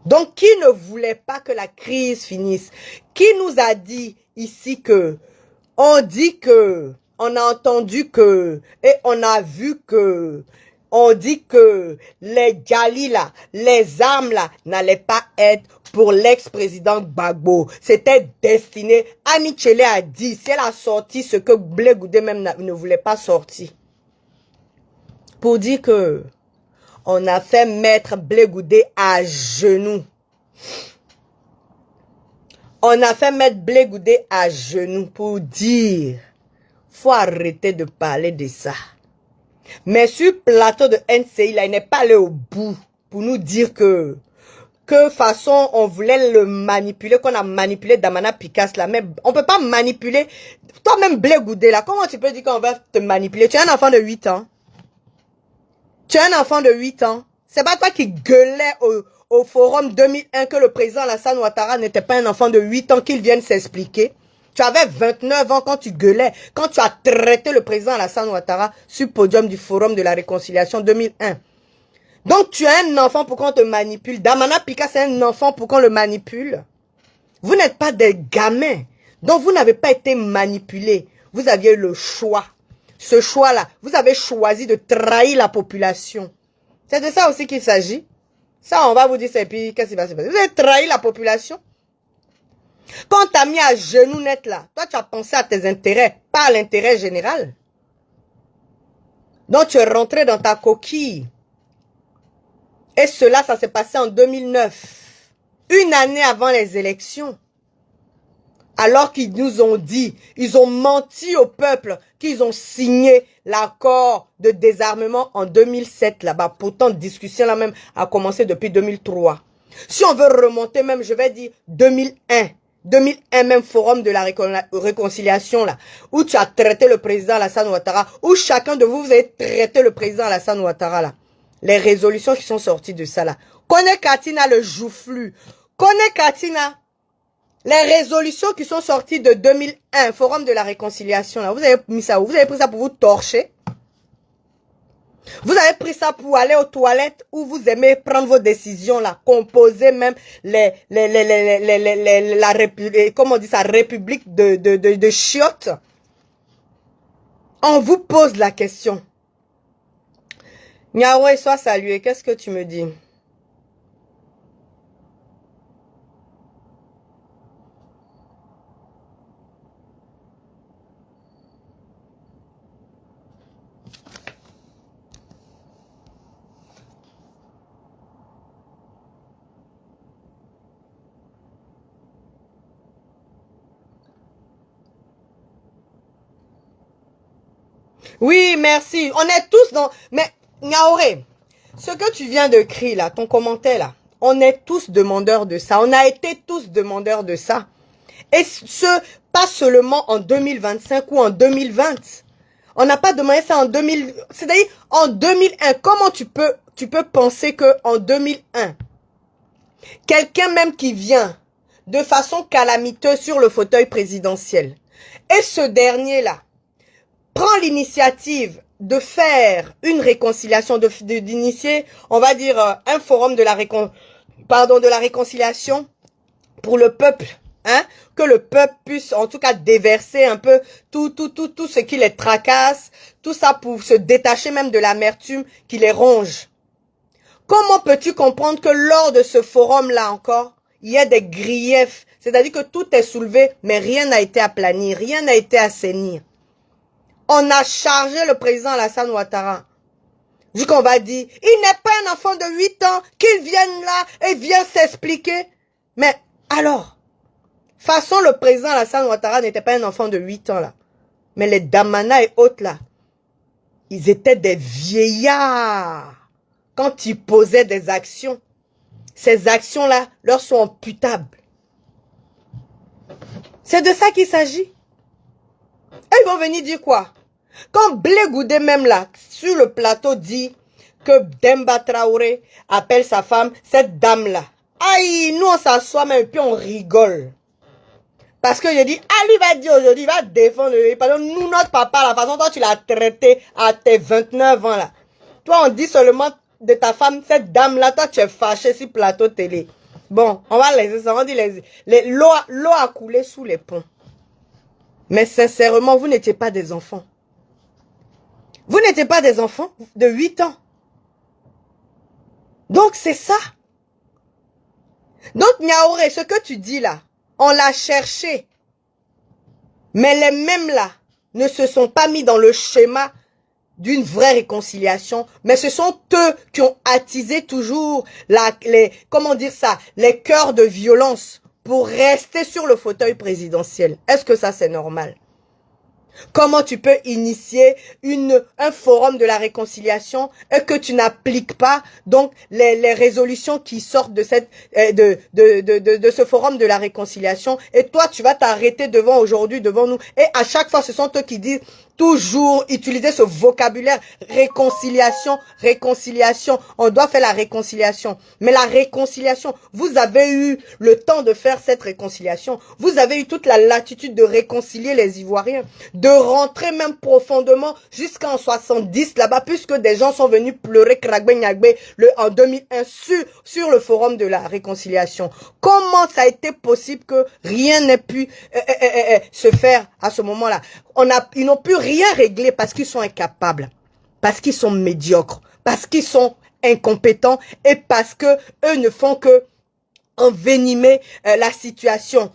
Donc, qui ne voulait pas que la crise finisse? Qui nous a dit ici que, on dit que, on a entendu que, et on a vu que, on dit que les Djali là, les armes là, n'allaient pas être pour l'ex-président Gbagbo. C'était destiné. Annie Tchele a dit, si elle a sorti ce que Blé Goudé même ne voulait pas sortir. Pour dire que, on a fait mettre Blé Goudé à genoux. On a fait mettre Blé Goudé à genoux pour dire, faut arrêter de parler de ça. Mais sur le plateau de NCI, là, il n'est pas allé au bout pour nous dire que façon on voulait le manipuler, qu'on a manipulé Damana Picasse là. Mais on peut pas manipuler. Toi-même Blé Goudé là, comment tu peux dire qu'on va te manipuler? Tu es un enfant de 8 ans. Tu es un enfant de 8 ans. C'est pas toi qui gueulais au forum 2001 que le président Alassane Ouattara n'était pas un enfant de 8 ans, qu'il vienne s'expliquer. Tu avais 29 ans quand tu gueulais, quand tu as traité le président Alassane Ouattara sur le podium du forum de la réconciliation 2001. Donc tu es un enfant pour qu'on te manipule. Damana Picasse est un enfant pour qu'on le manipule. Vous n'êtes pas des gamins. Donc vous n'avez pas été manipulés. Vous aviez le choix. Ce choix-là, vous avez choisi de trahir la population. C'est de ça aussi qu'il s'agit. Ça, on va vous dire, et puis qu'est-ce qui va se passer? Vous avez trahi la population. Quand t'as mis à genoux net là, toi tu as pensé à tes intérêts, pas à l'intérêt général. Donc tu es rentré dans ta coquille. Et cela, ça s'est passé en 2009. Une année avant les élections. Alors qu'ils nous ont dit, ils ont menti au peuple qu'ils ont signé l'accord de désarmement en 2007 là-bas. Pourtant, discussion là même a commencé depuis 2003. Si on veut remonter même, je vais dire 2001. 2001 même forum de la réconciliation là, où tu as traité le président Alassane Ouattara, où chacun de vous, vous avez traité le président Alassane Ouattara là. Les résolutions qui sont sorties de ça là. Connais Katina le joufflu. Connais Katina. Les résolutions qui sont sorties de 2001, forum de la réconciliation là. Vous avez mis ça où? Vous avez pris ça pour vous torcher. Vous avez pris ça pour aller aux toilettes où vous aimez prendre vos décisions là, composer même comment on dit ça, république de chiottes. On vous pose la question. Niaoué, sois salué. Qu'est-ce que tu me dis? Oui, merci. On est tous dans... Mais, Niaoré, ce que tu viens de crier là, ton commentaire là, on est tous demandeurs de ça. On a été tous demandeurs de ça. Et ce, pas seulement en 2025 ou en 2020. On n'a pas demandé ça en 2000... C'est-à-dire, en 2001, comment tu peux penser que en 2001, quelqu'un même qui vient de façon calamiteuse sur le fauteuil présidentiel, et ce dernier-là, prend l'initiative de faire une réconciliation, d'initier, on va dire, un forum de la réconciliation pour le peuple, hein, que le peuple puisse en tout cas déverser un peu tout ce qui les tracasse, tout ça pour se détacher même de l'amertume qui les ronge. Comment peux-tu comprendre que lors de ce forum-là encore, il y a des griefs, c'est-à-dire que tout est soulevé, mais rien n'a été aplani, rien n'a été assaini. On a chargé le président Alassane Ouattara. Vu qu'on va dire, il n'est pas un enfant de 8 ans, qu'il vienne là et vienne s'expliquer. Mais alors, façon le président Alassane Ouattara n'était pas un enfant de 8 ans là. Mais les Damana et autres là, ils étaient des vieillards. Quand ils posaient des actions, ces actions-là leur sont imputables. C'est de ça qu'il s'agit. Et ils vont venir dire quoi? Quand Blé Goudé même là, sur le plateau, dit que Demba Traoré appelle sa femme, cette dame-là. Aïe, nous on s'assoit même et puis on rigole. Parce que je dis, Ali va dire aujourd'hui, il va défendre, pardon, nous, notre papa, la façon dont tu l'as traité à tes 29 ans là. Toi, on dit seulement de ta femme, cette dame-là, toi tu es fâché sur plateau télé. Bon, on va laisser ça, on dit l'eau a coulé sous les ponts. Mais sincèrement, vous n'étiez pas des enfants. Vous n'étiez pas des enfants de 8 ans. Donc, c'est ça. Donc, Niaoré, ce que tu dis là, on l'a cherché. Mais les mêmes là ne se sont pas mis dans le schéma d'une vraie réconciliation. Mais ce sont eux qui ont attisé toujours comment dire ça, les cœurs de violence pour rester sur le fauteuil présidentiel. Est-ce que ça, c'est normal? Comment tu peux initier un forum de la réconciliation et que tu n'appliques pas donc les résolutions qui sortent de de ce forum de la réconciliation, et toi tu vas t'arrêter aujourd'hui devant nous, et à chaque fois ce sont eux qui disent toujours utiliser ce vocabulaire réconciliation, réconciliation. On doit faire la réconciliation. Mais la réconciliation, vous avez eu le temps de faire cette réconciliation. Vous avez eu toute la latitude de réconcilier les Ivoiriens, de rentrer même profondément jusqu'en 70 là-bas, puisque des gens sont venus pleurer Kragbe Nyagbe en 2001 sur le forum de la réconciliation. Comment ça a été possible que rien n'ait pu se faire à ce moment-là? Ils n'ont pu rien régler parce qu'ils sont incapables, parce qu'ils sont médiocres, parce qu'ils sont incompétents et parce que eux ne font que envenimer la situation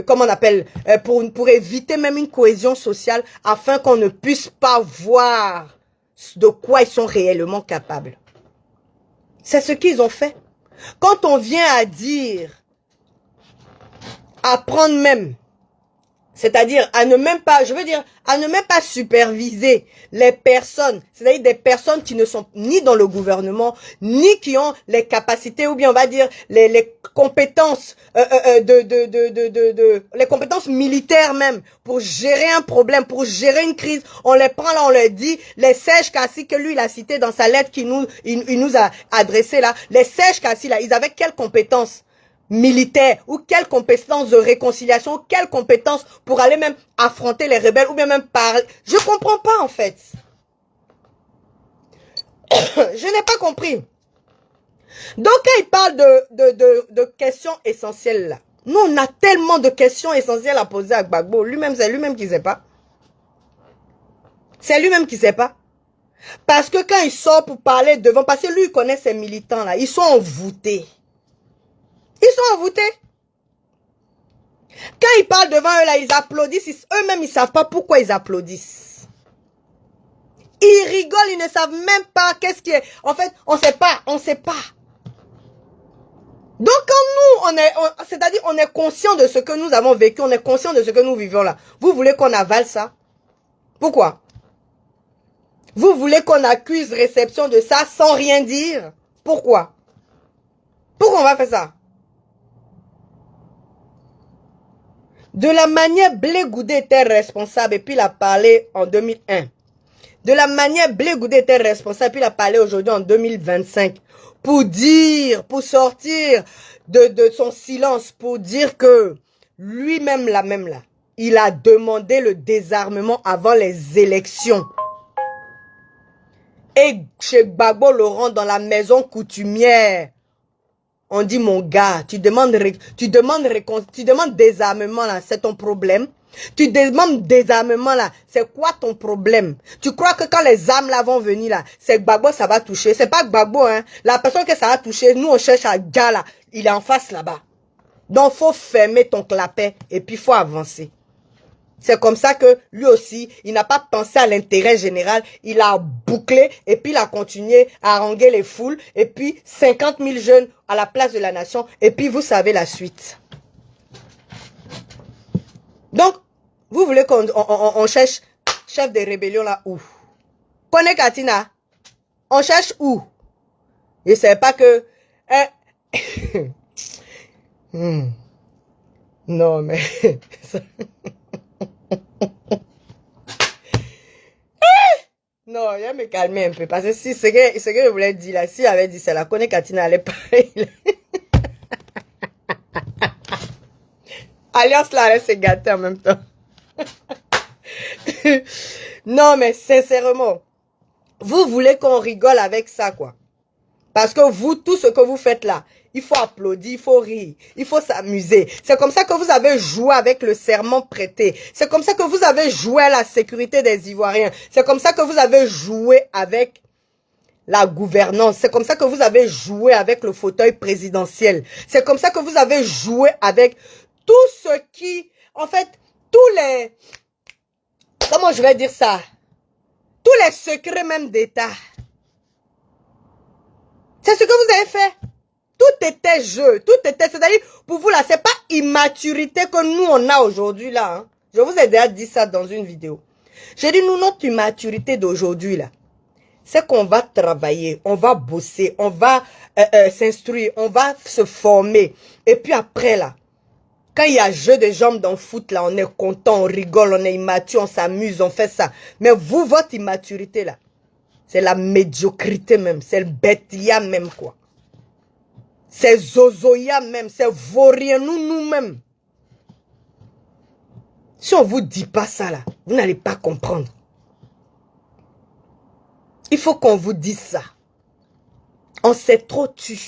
comment on appelle, pour éviter même une cohésion sociale, afin qu'on ne puisse pas voir de quoi ils sont réellement capables. C'est ce qu'ils ont fait. Quand on vient à dire, à prendre même, c'est-à-dire à ne même pas, à ne même pas superviser les personnes, c'est-à-dire des personnes qui ne sont ni dans le gouvernement, ni qui ont les capacités, ou bien on va dire les compétences, les compétences militaires même, pour gérer un problème, pour gérer une crise. On les prend là, on leur dit, les Serge Kassi que lui il a cité dans sa lettre il nous a adressé là, les Serge Kassi là, ils avaient quelles compétences militaire, ou quelle compétence de réconciliation, quelle compétence pour aller même affronter les rebelles, ou bien même parler. Je comprends pas en fait. Je n'ai pas compris. Donc quand il parle de questions essentielles là, nous on a tellement de questions essentielles à poser à Gbagbo. Lui-même, c'est lui-même qui sait pas. C'est lui-même qui sait pas. Parce que quand il sort pour parler devant, parce que lui il connaît ses militants là, ils sont envoûtés. Ils sont envoûtés. Quand ils parlent devant eux, là, ils applaudissent. Eux-mêmes, ils ne savent pas pourquoi ils applaudissent. Ils rigolent, ils ne savent même pas qu'est-ce qui est. En fait, on ne sait pas. On ne sait pas. Donc, quand nous, c'est-à-dire, on est conscient de ce que nous avons vécu, on est conscient de ce que nous vivons là. Vous voulez qu'on avale ça? Pourquoi? Vous voulez qu'on accuse réception de ça sans rien dire? Pourquoi? Pourquoi on va faire ça? De la manière Blé Goudé était responsable, et puis il a parlé en 2001. De la manière Blé Goudé était responsable, et puis il a parlé aujourd'hui en 2025. Pour dire, pour sortir de son silence, pour dire que lui-même là, il a demandé le désarmement avant les élections. Et chez Gbagbo Laurent, dans la maison coutumière, on dit, mon gars, tu demandes désarmement là, c'est ton problème. Tu demandes désarmement là, c'est quoi ton problème? Tu crois que quand les armes là vont venir là, c'est Gbagbo ça va toucher? C'est pas Gbagbo, hein. La personne que ça va toucher, nous on cherche à gars là, il est en face là-bas. Donc faut fermer ton clapet et puis faut avancer. C'est comme ça que lui aussi, il n'a pas pensé à l'intérêt général. Il a bouclé et puis il a continué à haranguer les foules. Et puis 50 000 jeunes à la place de la nation. Et puis vous savez la suite. Donc, vous voulez qu'on cherche chef de rébellion là où? Kone Katina, on cherche où? Je ne sais pas que... Non mais... Non, il va me calmer un peu. Parce que si ce que je voulais dire là, si j'avais dit ça, la Kone Katina allait parler. Alliance là, elle s'est gâtée en même temps. Non, mais sincèrement, vous voulez qu'on rigole avec ça, quoi. Parce que vous, tout ce que vous faites là, il faut applaudir, il faut rire, il faut s'amuser. C'est comme ça que vous avez joué avec le serment prêté. C'est comme ça que vous avez joué à la sécurité des Ivoiriens. C'est comme ça que vous avez joué avec la gouvernance. C'est comme ça que vous avez joué avec le fauteuil présidentiel. C'est comme ça que vous avez joué avec tout ce qui, en fait, tous les, comment je vais dire ça? Tous les secrets même d'État. C'est ce que vous avez fait. Tout était était jeu. Tout était, c'est-à-dire, pour vous là, c'est pas immaturité que nous on a aujourd'hui là. Hein. Je vous ai déjà dit ça dans une vidéo. J'ai dit, nous, notre immaturité d'aujourd'hui là, c'est qu'on va travailler, on va bosser, on va s'instruire, on va se former. Et puis après là, quand il y a jeu de jambes dans le foot là, on est content, on rigole, on est immature, on s'amuse, on fait ça. Mais vous, votre immaturité là, c'est la médiocrité même, c'est le bêtillard même quoi. C'est zozoya même, c'est vaurien nous-mêmes. Si on vous dit pas ça là, vous n'allez pas comprendre. Il faut qu'on vous dise ça. On s'est trop tu.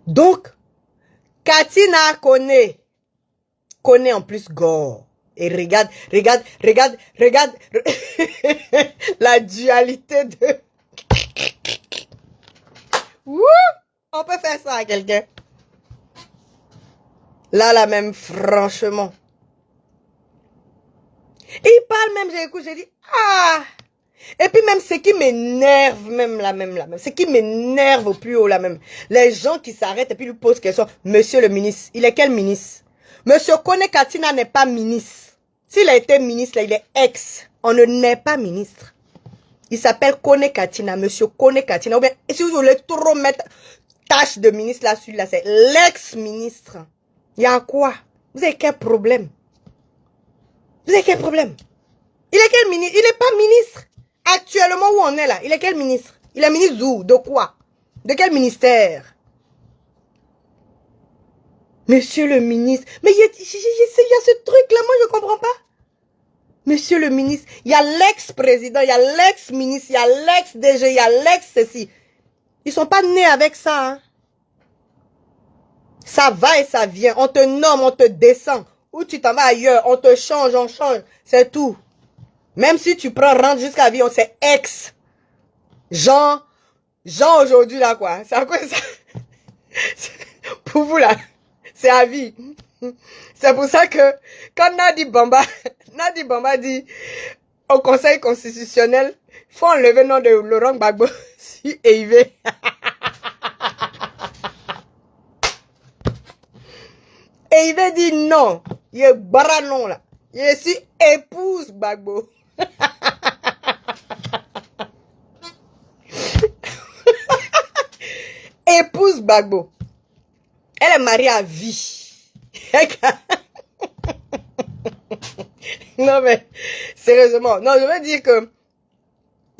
Donc, Katina connaît en plus Gore. Et regarde la dualité de... Wouh! On peut faire ça à quelqu'un. Là même, franchement. Et il parle même, j'ai dit, ah! Et puis même, ce qui m'énerve, ce qui m'énerve au plus haut, là même, les gens qui s'arrêtent et puis lui posent question, monsieur le ministre, il est quel ministre? Monsieur Kone Katina n'est pas ministre. S'il a été ministre, là, il est ex. On ne n'est pas ministre. Il s'appelle Kone Katina, monsieur Kone Katina. Ou bien, si vous voulez trop mettre tâche de ministre là, celui-là, c'est l'ex-ministre. Il y a quoi? Vous avez quel problème? Vous avez quel problème? Il est quel ministre? Il n'est pas ministre. Actuellement, où on est là? Il est quel ministre? Il est ministre d'où? De quoi? De quel ministère? Monsieur le ministre. Mais il y a ce truc-là, moi je ne comprends pas. Monsieur le ministre, il y a l'ex-président, il y a l'ex-ministre, il y a l'ex-DG, il y a l'ex-ceci. Ils ne sont pas nés avec ça. Hein? Ça va et ça vient. On te nomme, on te descend. Ou tu t'en vas ailleurs, on te change, on change. C'est tout. Même si tu prends rentre jusqu'à vie, on sait ex. Jean aujourd'hui là quoi. C'est à quoi ça? Pour vous là, c'est à vie. C'est pour ça que quand Nadi Bamba dit au Conseil constitutionnel, il faut enlever le nom de Laurent Gbagbo et Yves. Et Yves dit non. Il est baranon là. Je suis épouse Gbagbo. Épouse Gbagbo. Elle est mariée à vie. Non mais, sérieusement. Non, je veux dire que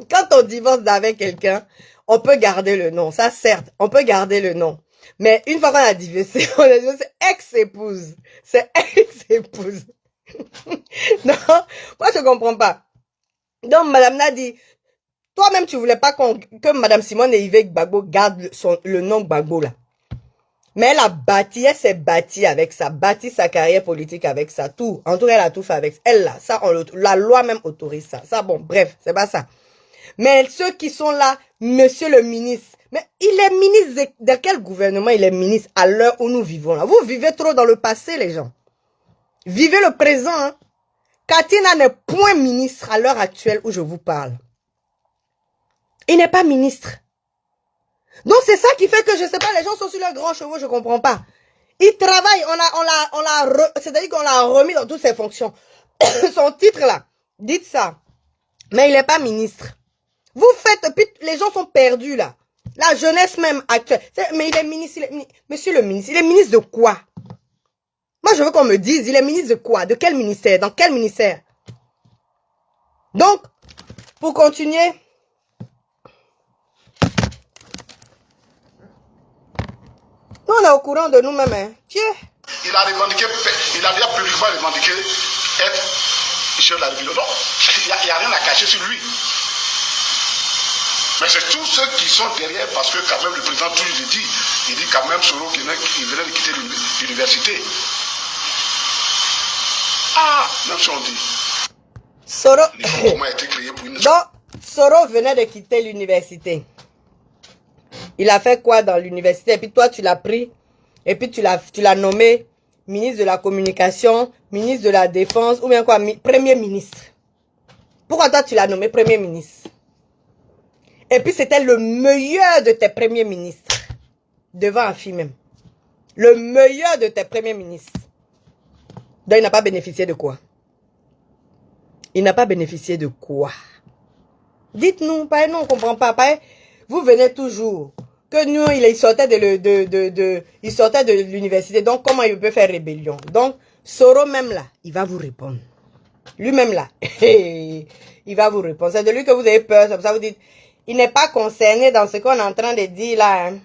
quand on divorce avec quelqu'un, on peut garder le nom. Ça, certes, on peut garder le nom. Mais une fois qu'on a divorcé, c'est ex-épouse. C'est ex-épouse. Non, moi je comprends pas. Donc Madame Nadi, toi-même tu voulais pas que Madame Simone et Yves Gbagbo gardent le nom Gbagbo là. Mais elle s'est bâtie avec ça, bâti sa carrière politique avec ça, tout. En tout cas, elle a tout fait avec ça. Elle là, ça, la loi même autorise ça. Ça, bon, bref, c'est pas ça. Mais ceux qui sont là, monsieur le ministre, mais il est ministre de quel gouvernement il est ministre à l'heure où nous vivons là? Vous vivez trop dans le passé, les gens. Vivez le présent, hein. Katina n'est point ministre à l'heure actuelle où je vous parle. Il n'est pas ministre. Donc c'est ça qui fait que je sais pas, les gens sont sur leurs grands chevaux, je comprends pas. Il travaille, c'est-à-dire qu'on l'a remis dans toutes ses fonctions. Son titre là, dites ça. Mais il n'est pas ministre. Vous faites, puis les gens sont perdus là. La jeunesse même actuelle. Mais il est ministre, monsieur le ministre, il est ministre de quoi? Moi je veux qu'on me dise, il est ministre de quoi? De quel ministère? Dans quel ministère? Donc, pour continuer... Nous, on est au courant de nous-mêmes. Hein. Tiens. Il a déjà publiquement revendiqué être chef de la République. Donc, il n'y a rien à cacher sur lui. Mais c'est tous ceux qui sont derrière, parce que quand même le président toujours il dit quand même Soro qui venait de quitter l'université. Ah, même si on dit. Soro. Comment a été créé pour une... Donc, Soro venait de quitter l'université. Il a fait quoi dans l'université? Et puis toi, tu l'as pris. Et puis tu l'as nommé ministre de la communication, ministre de la défense, ou bien quoi, premier ministre. Pourquoi toi, tu l'as nommé premier ministre? Et puis c'était le meilleur de tes premiers ministres. Devant Afi même. Le meilleur de tes premiers ministres. Donc il n'a pas bénéficié de quoi? Il n'a pas bénéficié de quoi? Dites-nous, pas nous on ne comprend pas. Pas, vous venez toujours. Que nous, il sortait de l'université. Donc comment il peut faire rébellion? Donc Soro même là, il va vous répondre. Lui-même là, il va vous répondre. C'est de lui que vous avez peur. C'est pour ça que vous dites, il n'est pas concerné dans ce qu'on est en train de dire là. Hein.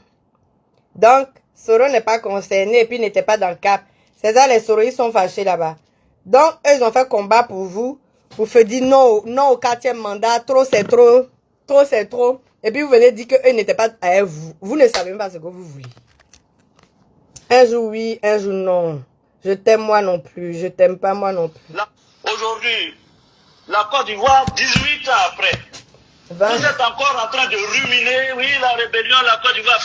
Donc, Soro n'est pas concerné et puis il n'était pas dans le cap. C'est ça, les Soro, ils sont fâchés là-bas. Donc, eux, ils ont fait combat pour vous. Vous faites dire non, non au 4e mandat. Trop, c'est trop. Trop, c'est trop. Et puis, vous venez dire qu'eux n'étaient pas avec vous. Vous ne savez même pas ce que vous voulez. Un jour oui, un jour non. Je t'aime moi non plus. Je t'aime pas moi non plus. Aujourd'hui, la Côte d'Ivoire, 18 ans après, vous êtes encore en train de ruminer, oui, la rébellion, la Côte d'Ivoire.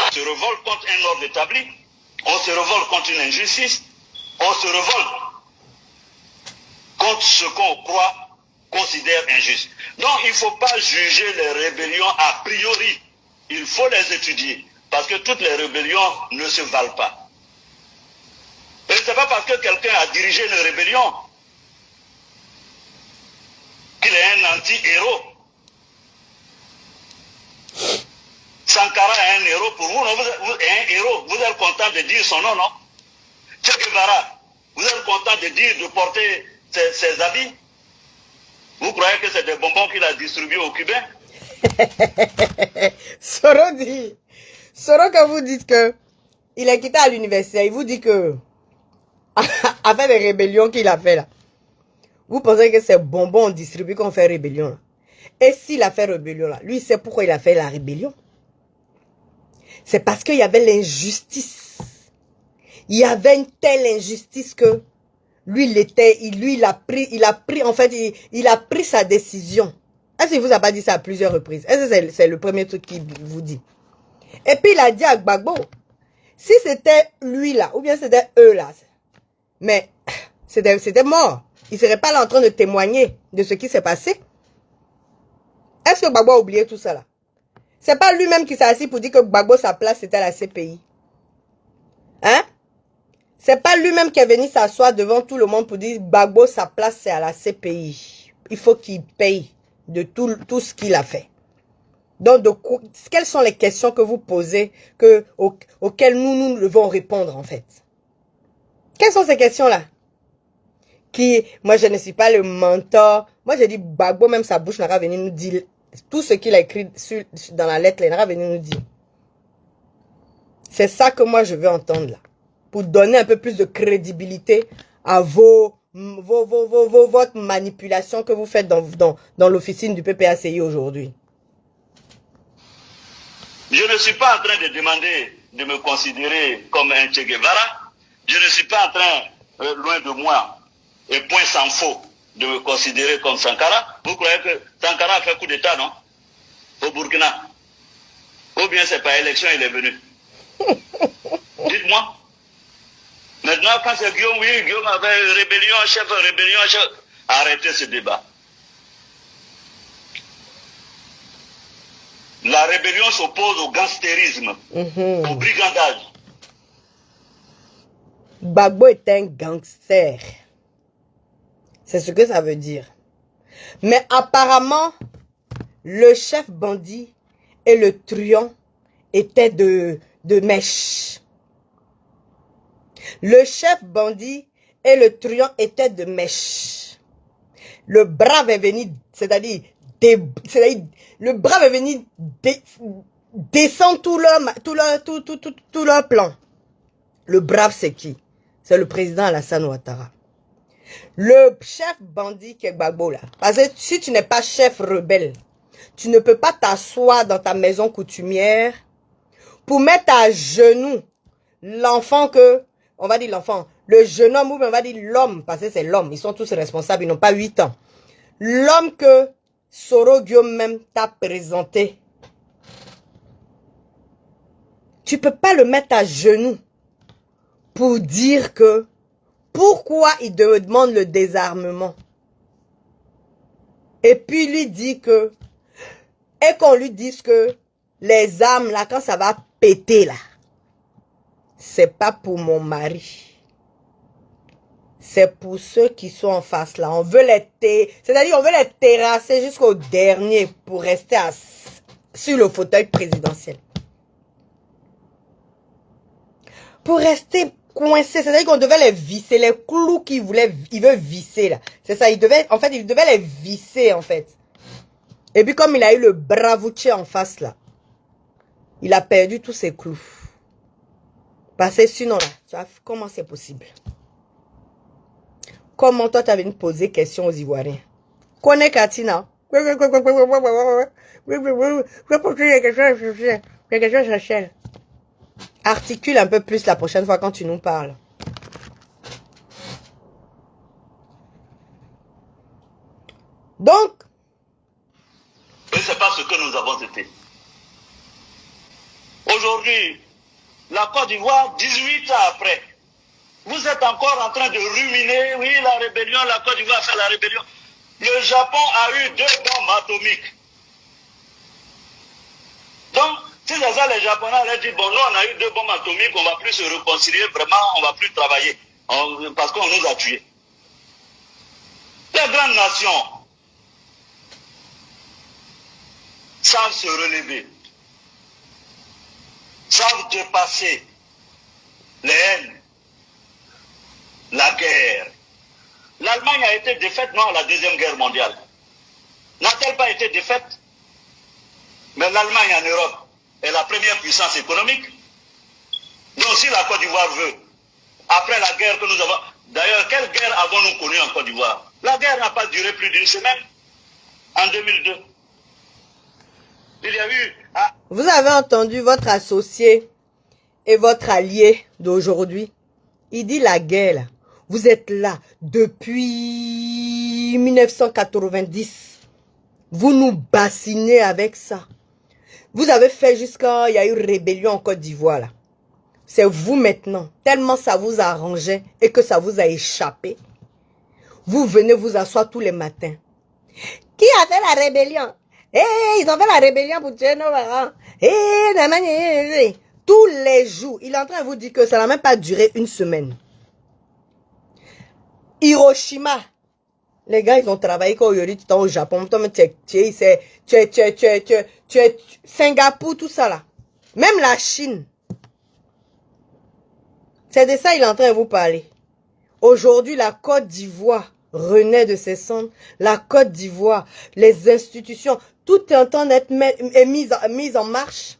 On se révolte contre un ordre établi, on se révolte contre une injustice, on se révolte contre ce qu'on croit, considère injuste. Donc il ne faut pas juger les rébellions a priori, il faut les étudier, parce que toutes les rébellions ne se valent pas. Et ce n'est pas parce que quelqu'un a dirigé une rébellion qu'il est un anti-héros. Sankara est un héros pour vous, non? Vous êtes un héros, vous êtes content de dire son nom, non? Che Guevara, vous êtes content de dire, de porter ses habits? Vous croyez que c'est des bonbons qu'il a distribués aux Cubains? Soro dit, Soro quand vous dites que il est quitté à l'université, il vous dit que avec les rébellions qu'il a fait là, vous pensez que c'est bonbons distribués qu'on fait rébellion là? Et s'il a fait rébellion là, lui il sait pourquoi il a fait la rébellion. C'est parce qu'il y avait l'injustice. Il y avait une telle injustice que lui il a pris en fait, il a pris sa décision. Est-ce qu'il vous a pas dit ça à plusieurs reprises? Est-ce que c'est le premier truc qu'il vous dit? Et puis il a dit à Gbagbo, si c'était lui là, ou bien c'était eux là, mais c'était mort. Il ne serait pas là en train de témoigner de ce qui s'est passé. Est-ce que Gbagbo a oublié tout ça là? C'est pas lui-même qui s'est assis pour dire que Gbagbo, sa place, c'était à la CPI. Hein? C'est pas lui-même qui est venu s'asseoir devant tout le monde pour dire Gbagbo, sa place, c'est à la CPI. Il faut qu'il paye de tout ce qu'il a fait. Donc, quelles sont les questions que vous posez auxquelles nous devons répondre, en fait? Quelles sont ces questions-là? Moi, je ne suis pas le mentor. Moi, j'ai dit, Gbagbo, même sa bouche n'a pas venu nous dire tout ce qu'il a écrit dans la lettre, il n'a pas venu nous dire. C'est ça que moi, je veux entendre là. Pour donner un peu plus de crédibilité à votre manipulation que vous faites dans l'officine du PPACI aujourd'hui. Je ne suis pas en train de demander de me considérer comme un Che Guevara. Je ne suis pas en train, loin de moi, et point sans faux, de me considérer comme Sankara. Vous croyez que Sankara a fait coup d'état, non? Au Burkina. Ou bien c'est par élection, il est venu. Dites-moi. Maintenant, quand c'est Guillaume, oui, Guillaume avait rébellion, chef. Arrêtez ce débat. La rébellion s'oppose au gangstérisme, au brigandage. Gbagbo est un gangster. C'est ce que ça veut dire. Mais apparemment, le chef bandit et le truand étaient de mèche. Le chef bandit et le truand étaient de mèche. Le brave est venu, c'est-à-dire le brave est venu descendre tout leur plan. Le brave c'est qui? C'est le président Alassane Ouattara. Le chef bandit qui est Gbagbo là. Parce que si tu n'es pas chef rebelle, tu ne peux pas t'asseoir dans ta maison coutumière pour mettre à genoux l'enfant que, on va dire l'enfant, le jeune homme ou on va dire l'homme, parce que c'est l'homme, ils sont tous responsables, ils n'ont pas 8 ans. L'homme que Soro Guillaume même t'a présenté. Tu peux pas le mettre à genoux pour dire que pourquoi il demande le désarmement. Et puis lui dit que, et qu'on lui dise que les âmes là, quand ça va péter là, c'est pas pour mon mari. C'est pour ceux qui sont en face là. On veut c'est-à-dire on veut les terrasser jusqu'au dernier pour rester sur le fauteuil présidentiel. Pour rester coincé, c'est-à-dire qu'on devait les visser, les clous il veut visser là. C'est ça, il devait les visser en fait. Et puis comme il a eu le bravouché en face là, il a perdu tous ses clous. Parce que sinon là, comment c'est possible? Comment toi tu avais une posé question aux Ivoiriens? Connais Katina? Articule un peu plus la prochaine fois quand tu nous parles. Donc, et c'est pas ce que nous avons été. Aujourd'hui, la Côte d'Ivoire, 18 ans après, vous êtes encore en train de ruminer, oui, la rébellion, la Côte d'Ivoire a fait la rébellion. Le Japon a eu 2 bombes atomiques. Donc, si c'est ça, les Japonais allaient dire, bon, nous, on a eu 2 bombes atomiques, on ne va plus se réconcilier, vraiment, on ne va plus travailler, parce qu'on nous a tués. Les grandes nations savent se relever, savent dépasser les haines, la guerre. L'Allemagne a été défaite, non, à la Deuxième Guerre mondiale. N'a-t-elle pas été défaite? Mais l'Allemagne en Europe est la première puissance économique. Donc si la Côte d'Ivoire veut, après la guerre que nous avons... D'ailleurs, quelle guerre avons-nous connue en Côte d'Ivoire? La guerre n'a pas duré plus d'une semaine. En 2002. Il y a eu... Vous avez entendu votre associé et votre allié d'aujourd'hui. Il dit la guerre, là. Vous êtes là depuis 1990. Vous nous bassinez avec ça. Vous avez fait jusqu'à... Il y a eu rébellion en Côte d'Ivoire, là. C'est vous maintenant. Tellement ça vous arrangeait et que ça vous a échappé. Vous venez vous asseoir tous les matins. Qui a fait la rébellion? Ils ont fait la rébellion pour tuer nos parents. Tous les jours. Il est en train de vous dire que ça n'a même pas duré une semaine. Hiroshima. Les gars, ils ont travaillé quand Yori, tu es au Japon. Tu es Singapour, tout ça là. Même la Chine. C'est de ça qu'il est en train de vous parler. Aujourd'hui, la Côte d'Ivoire renaît de ses cendres. La Côte d'Ivoire, les institutions, tout est en train d'être mis en marche.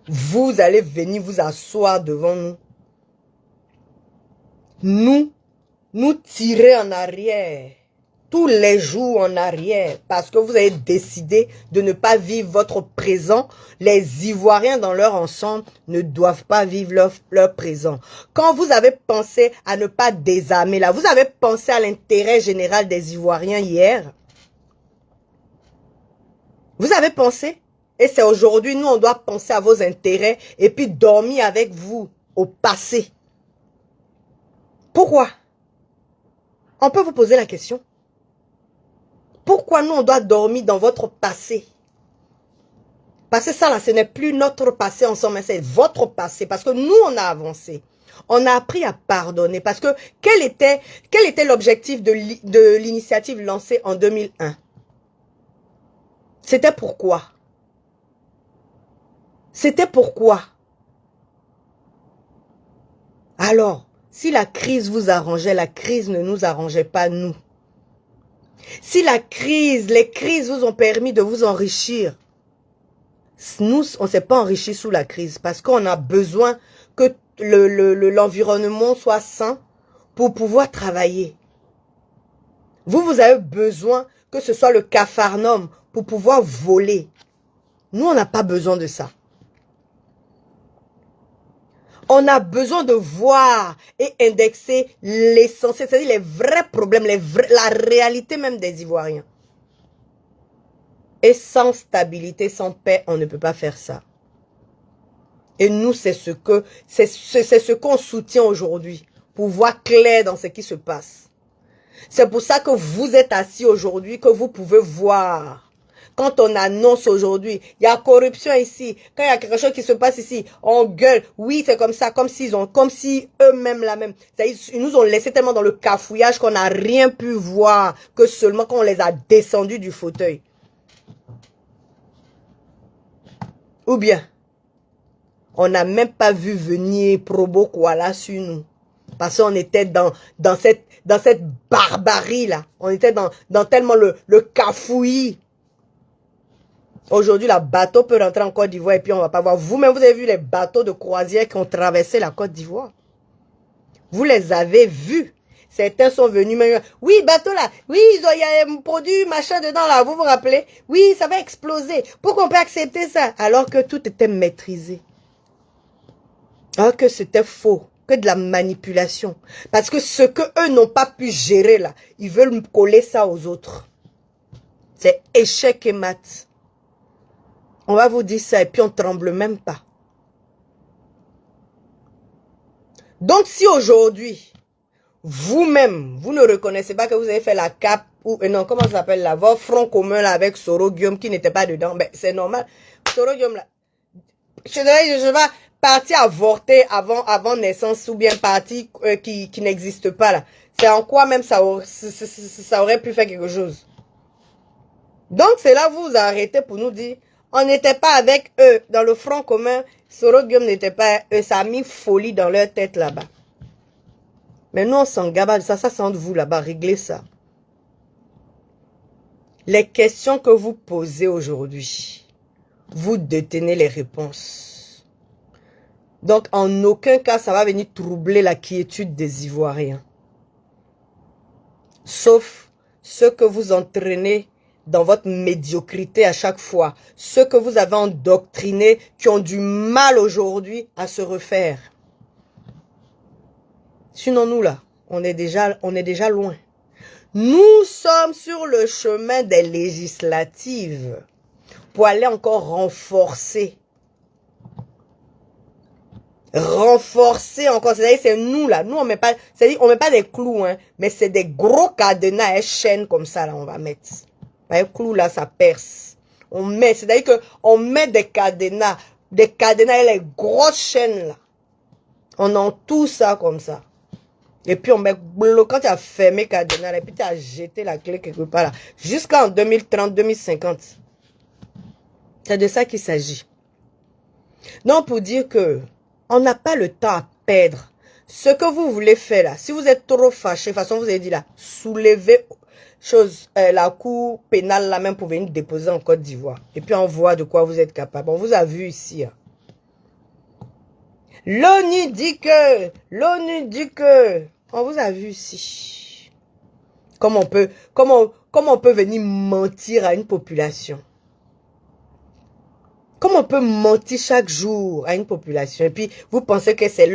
Vous allez venir vous asseoir devant nous. Nous tirer en arrière. Tous les jours en arrière. Parce que vous avez décidé de ne pas vivre votre présent. Les Ivoiriens dans leur ensemble ne doivent pas vivre leur présent. Quand vous avez pensé à ne pas désarmer là, vous avez pensé à l'intérêt général des Ivoiriens hier. Vous avez pensé? Et c'est aujourd'hui, nous, on doit penser à vos intérêts et puis dormir avec vous au passé. Pourquoi? On peut vous poser la question. Pourquoi nous, on doit dormir dans votre passé? Parce que ça, là, ce n'est plus notre passé ensemble, mais c'est votre passé. Parce que nous, on a avancé. On a appris à pardonner. Parce que quel était l'objectif de l'initiative lancée en 2001? C'était pourquoi? C'était pourquoi? Alors, si la crise vous arrangeait, la crise ne nous arrangeait pas, nous. Si les crises vous ont permis de vous enrichir, nous, on ne s'est pas enrichi sous la crise parce qu'on a besoin que l'environnement soit sain pour pouvoir travailler. Vous avez besoin que ce soit le capharnaüm pour pouvoir voler. Nous, on n'a pas besoin de ça. On a besoin de voir et indexer l'essentiel, c'est-à-dire les vrais problèmes, la réalité même des Ivoiriens. Et sans stabilité, sans paix, on ne peut pas faire ça. Et nous, c'est ce qu'on soutient aujourd'hui, pour voir clair dans ce qui se passe. C'est pour ça que vous êtes assis aujourd'hui, que vous pouvez voir. Quand on annonce aujourd'hui, il y a corruption ici. Quand il y a quelque chose qui se passe ici, on gueule. Oui, c'est comme ça, comme si eux-mêmes la même. Ils nous ont laissé tellement dans le cafouillage qu'on n'a rien pu voir que seulement quand on les a descendus du fauteuil. Ou bien, on n'a même pas vu venir Probo Koala sur nous. Parce qu'on était dans cette barbarie-là. On était dans tellement le cafouillis. Aujourd'hui, le bateau peut rentrer en Côte d'Ivoire et puis on va pas voir. Vous-même, vous avez vu les bateaux de croisière qui ont traversé la Côte d'Ivoire. Vous les avez vus. Certains sont venus, mais oui, bateau là, oui, il y a un produit, machin dedans là, vous vous rappelez? Oui, ça va exploser. Pourquoi on peut accepter ça? Alors que tout était maîtrisé. Alors que c'était faux, que de la manipulation. Parce que ce que eux n'ont pas pu gérer là, ils veulent coller ça aux autres. C'est échec et mat. On va vous dire ça et puis on ne tremble même pas. Donc si aujourd'hui, vous-même, vous ne reconnaissez pas que vous avez fait la cape, ou non, comment ça s'appelle là, votre front commun là avec Soro Guillaume qui n'était pas dedans, ben c'est normal. Soro Guillaume là, je vais pas partir avorter avant naissance ou bien parti qui n'existe pas là. C'est en quoi même ça aurait pu faire quelque chose. Donc c'est là vous vous arrêtez pour nous dire, on n'était pas avec eux dans le front commun, Soro Guillaume n'était pas eux, ça a mis folie dans leur tête là-bas. Mais nous on s'en gabe, ça c'est entre vous là-bas, réglez ça. Les questions que vous posez aujourd'hui, vous détenez les réponses. Donc en aucun cas ça va venir troubler la quiétude des Ivoiriens. Sauf ce que vous entraînez dans votre médiocrité à chaque fois. Ceux que vous avez endoctrinés qui ont du mal aujourd'hui à se refaire. Sinon nous là, on est déjà loin. Nous sommes sur le chemin des législatives pour aller encore renforcer. Renforcer encore, c'est-à-dire c'est nous là, nous on met pas, c'est-à-dire on met pas des clous, hein, mais c'est des gros cadenas et chaînes comme ça là, on va mettre. Un clou là, ça perce. On met, c'est-à-dire que on met des cadenas et les grosses chaînes là. On entoure ça comme ça. Et puis on met, quand tu as fermé cadenas là, et puis tu as jeté la clé quelque part là, jusqu'en 2030, 2050. C'est de ça qu'il s'agit. Non, pour dire que on n'a pas le temps à perdre. Ce que vous voulez faire là, si vous êtes trop fâché, de toute façon vous avez dit là, soulevez la cour pénale là même pour venir déposer en Côte d'Ivoire. Et puis on voit de quoi vous êtes capable. On vous a vu ici. Hein. L'ONU dit que, on vous a vu ici. Comment on peut venir mentir à une population? Comment on peut mentir chaque jour à une population? Et puis, vous pensez que c'est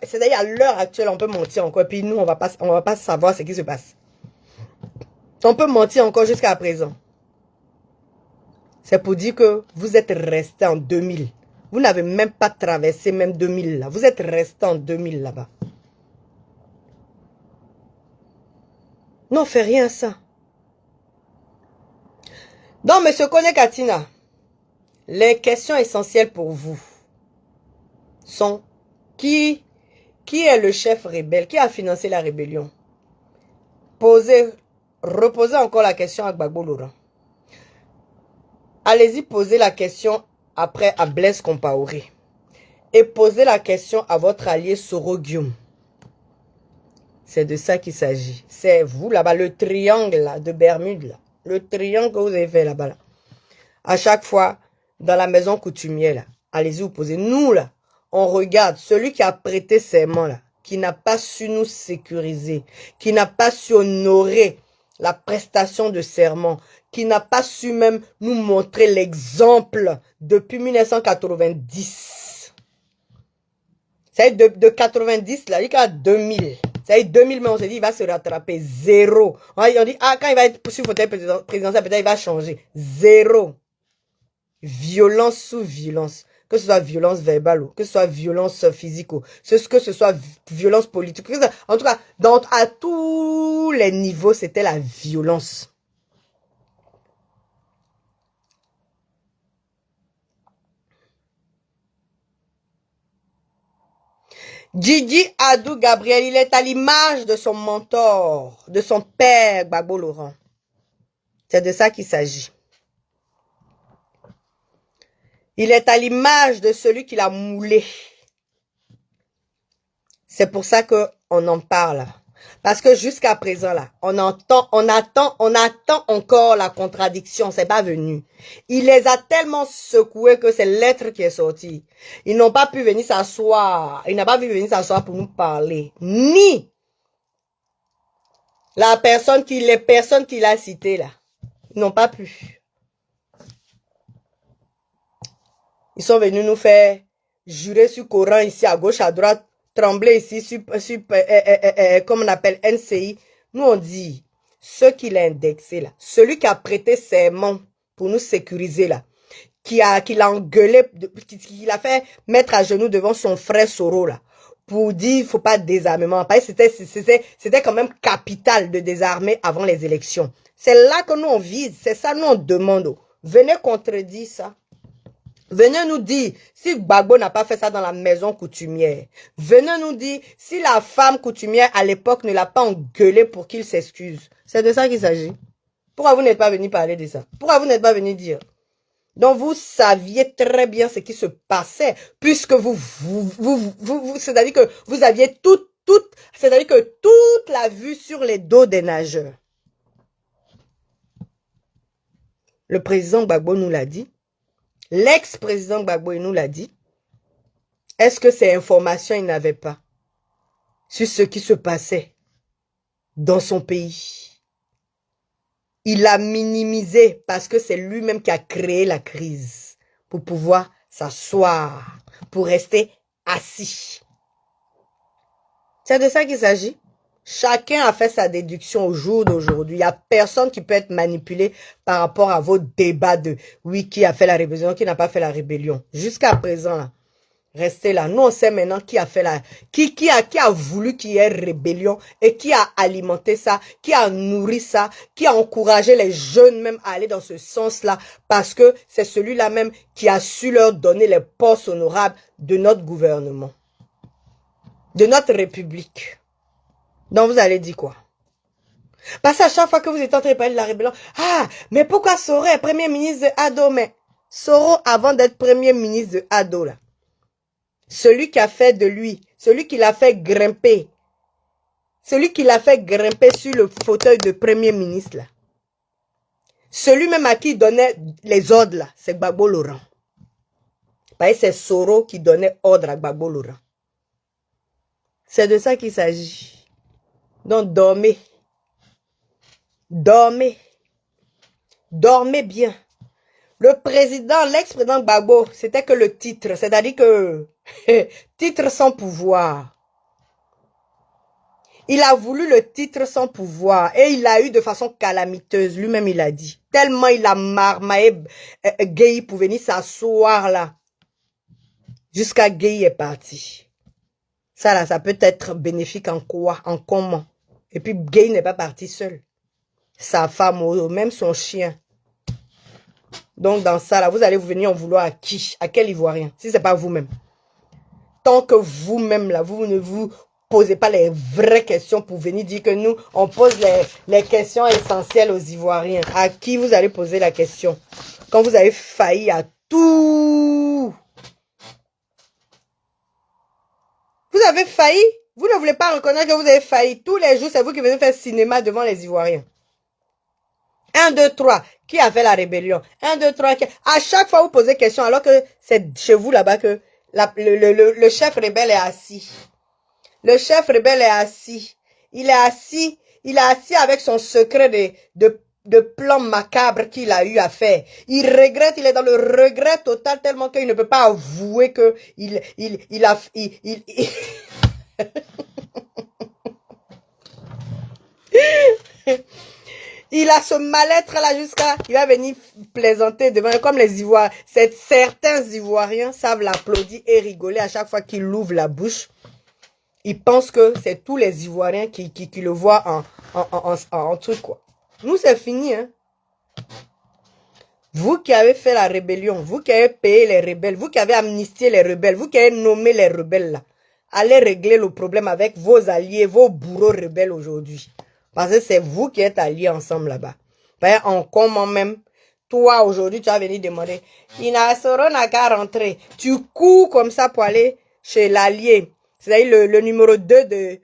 c'est-à-dire à l'heure actuelle, on peut mentir encore. Et puis, nous, on va pas savoir ce qui se passe. On peut mentir encore jusqu'à présent. C'est pour dire que vous êtes resté en 2000. Vous n'avez même pas traversé même 2000 là. Vous êtes resté en 2000 là-bas. Non, on fait rien à ça. Donc, monsieur Kone Katina, les questions essentielles pour vous sont qui est le chef rebelle? Qui a financé la rébellion? Reposez encore la question à Gbagbo Laurent. Allez-y, posez la question après à Blaise Compaoré. Et posez la question à votre allié Soro Guillaume. C'est de ça qu'il s'agit. C'est vous là-bas, le triangle là, de Bermude. Là. Le triangle que vous avez fait là-bas. Là. À chaque fois, dans la maison coutumière, là, allez-y, vous posez. Nous, là, on regarde celui qui a prêté serment, là, qui n'a pas su nous sécuriser, qui n'a pas su honorer la prestation de serment, qui n'a pas su même nous montrer l'exemple depuis 1990. C'est de 90, là, jusqu'à 2000. C'est 2000, mais on s'est dit, il va se rattraper. Zéro. On dit, ah, quand il va être sur le fauteuil présidentiel, peut-être il va changer. Zéro. Violence sous violence. que ce soit violence verbale, que ce soit violence physique, que ce soit violence politique. En tout cas, à tous les niveaux, c'était la violence. Gigi Adou Gabriel, il est à l'image de son mentor, de son père, Gbagbo Laurent. C'est de ça qu'il s'agit. Il est à l'image de celui qui l'a moulé. C'est pour ça qu'on en parle. Parce que jusqu'à présent, là, on attend encore la contradiction. C'est pas venu. Il les a tellement secoués que c'est l'être qui est sorti. Ils n'ont pas pu venir s'asseoir. Il n'a pas pu venir s'asseoir pour nous parler. Ni les personnes qu'il a citées, là. Ils n'ont pas pu. Ils sont venus nous faire jurer sur Coran ici, à gauche, à droite, trembler ici, sur comme on appelle, NCI. Nous, on dit, ce qu'il a indexé, là, celui qui a prêté serment pour nous sécuriser, là, qui l'a engueulé, qui l'a fait mettre à genoux devant son frère Soro, là, pour dire, il ne faut pas de désarmement. C'était quand même capital de désarmer avant les élections. C'est là que nous, on vise. C'est ça, nous, on demande. Venez contredire ça. Venez nous dire si Gbagbo n'a pas fait ça dans la maison coutumière. Venez nous dire si la femme coutumière à l'époque ne l'a pas engueulé pour qu'il s'excuse. C'est de ça qu'il s'agit. Pourquoi vous n'êtes pas venu parler de ça? Pourquoi vous n'êtes pas venu dire? Donc vous saviez très bien ce qui se passait puisque c'est-à-dire que vous aviez c'est-à-dire que toute la vue sur les dos des nageurs. Le président Gbagbo nous l'a dit. L'ex-président Gbagbo nous l'a dit. Est-ce que ces informations, il n'avait pas sur ce qui se passait dans son pays? Il a minimisé parce que c'est lui-même qui a créé la crise pour pouvoir s'asseoir, pour rester assis. C'est de ça qu'il s'agit. Chacun a fait sa déduction au jour d'aujourd'hui. Il n'y a personne qui peut être manipulé par rapport à vos débats de oui, qui a fait la rébellion, qui n'a pas fait la rébellion. Jusqu'à présent, là, restez là. Nous, on sait maintenant qui a fait qui a voulu qu'il y ait rébellion et qui a alimenté ça, qui a nourri ça, qui a encouragé les jeunes même à aller dans ce sens-là parce que c'est celui-là même qui a su leur donner les postes honorables de notre gouvernement, de notre République. Donc, vous allez dire quoi? Parce qu'à chaque fois que vous êtes en train de parler de la rébellion, ah, mais pourquoi Soro est premier ministre de Ado? Mais Soro, avant d'être premier ministre de Ado, là, celui qui a fait de lui, celui qui l'a fait grimper sur le fauteuil de premier ministre, là, celui même à qui il donnait les ordres, là, c'est Gbagbo Laurent. C'est Soro qui donnait ordre à Gbagbo Laurent. C'est de ça qu'il s'agit. Donc, dormez. Dormez. Dormez bien. Le président, l'ex-président Gbagbo, c'était que le titre. C'est-à-dire que titre sans pouvoir. Il a voulu le titre sans pouvoir. Et il l'a eu de façon calamiteuse. Lui-même, il a dit. Tellement il a marmaillé Gueye pour venir s'asseoir là. Jusqu'à Gueye est parti. Ça là, ça peut être bénéfique en quoi? En comment? Et puis Gueye n'est pas parti seul. Sa femme, même son chien. Donc dans ça là, vous allez venir en vouloir à qui? À quel Ivoirien? Si c'est pas vous-même. Tant que vous-même là, vous ne vous posez pas les vraies questions pour venir dire que nous, on pose les questions essentielles aux Ivoiriens. À qui vous allez poser la question? Quand vous avez failli à tout. Vous avez failli. Vous ne voulez pas reconnaître que vous avez failli. Tous les jours, c'est vous qui venez faire cinéma devant les Ivoiriens. 1, 2, 3. Qui a fait la rébellion? 1, 2, 3. À chaque fois, vous posez question alors que c'est chez vous là-bas que le chef rebelle est assis. Le chef rebelle est assis. Il est assis avec son secret de plan macabre qu'il a eu à faire. Il regrette, il est dans le regret total tellement qu'il ne peut pas avouer que il Il a ce mal-être là jusqu'à... Il va venir plaisanter devant... Comme les Ivoiriens. Certains Ivoiriens savent l'applaudir et rigoler à chaque fois qu'il ouvre la bouche. Ils pensent que c'est tous les Ivoiriens qui le voient en truc, quoi. Nous, c'est fini, hein. Vous qui avez fait la rébellion, vous qui avez payé les rebelles, vous qui avez amnistié les rebelles, vous qui avez nommé les rebelles, là, allez régler le problème avec vos alliés, vos bourreaux rebelles aujourd'hui. Parce que c'est vous qui êtes alliés ensemble là-bas. En comment même, toi aujourd'hui, tu vas venir demander, Inasoro n'a qu'à rentrer. Tu cours comme ça pour aller chez l'allié. C'est-à-dire le numéro 2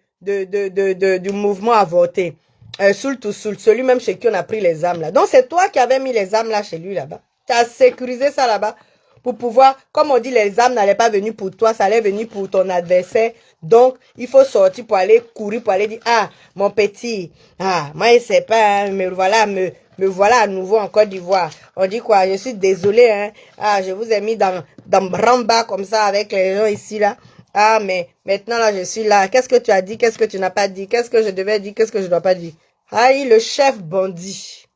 du mouvement à voter. Celui même chez qui on a pris les âmes là. Donc c'est toi qui avais mis les âmes là chez lui là-bas. Tu as sécurisé ça là-bas. Pour pouvoir, comme on dit, les âmes n'allaient pas venir pour toi, ça allait venir pour ton adversaire. Donc, il faut sortir pour aller courir, pour aller dire, ah, mon petit, ah, moi, je sais pas, hein, me voilà à nouveau en Côte d'Ivoire. On dit quoi? Je suis désolé, hein. Ah, je vous ai mis dans Bramba comme ça avec les gens ici, là. Ah, mais maintenant, là, je suis là. Qu'est-ce que tu as dit? Qu'est-ce que tu n'as pas dit? Qu'est-ce que je devais dire? Qu'est-ce que je dois pas dire? Ah, le chef bandit.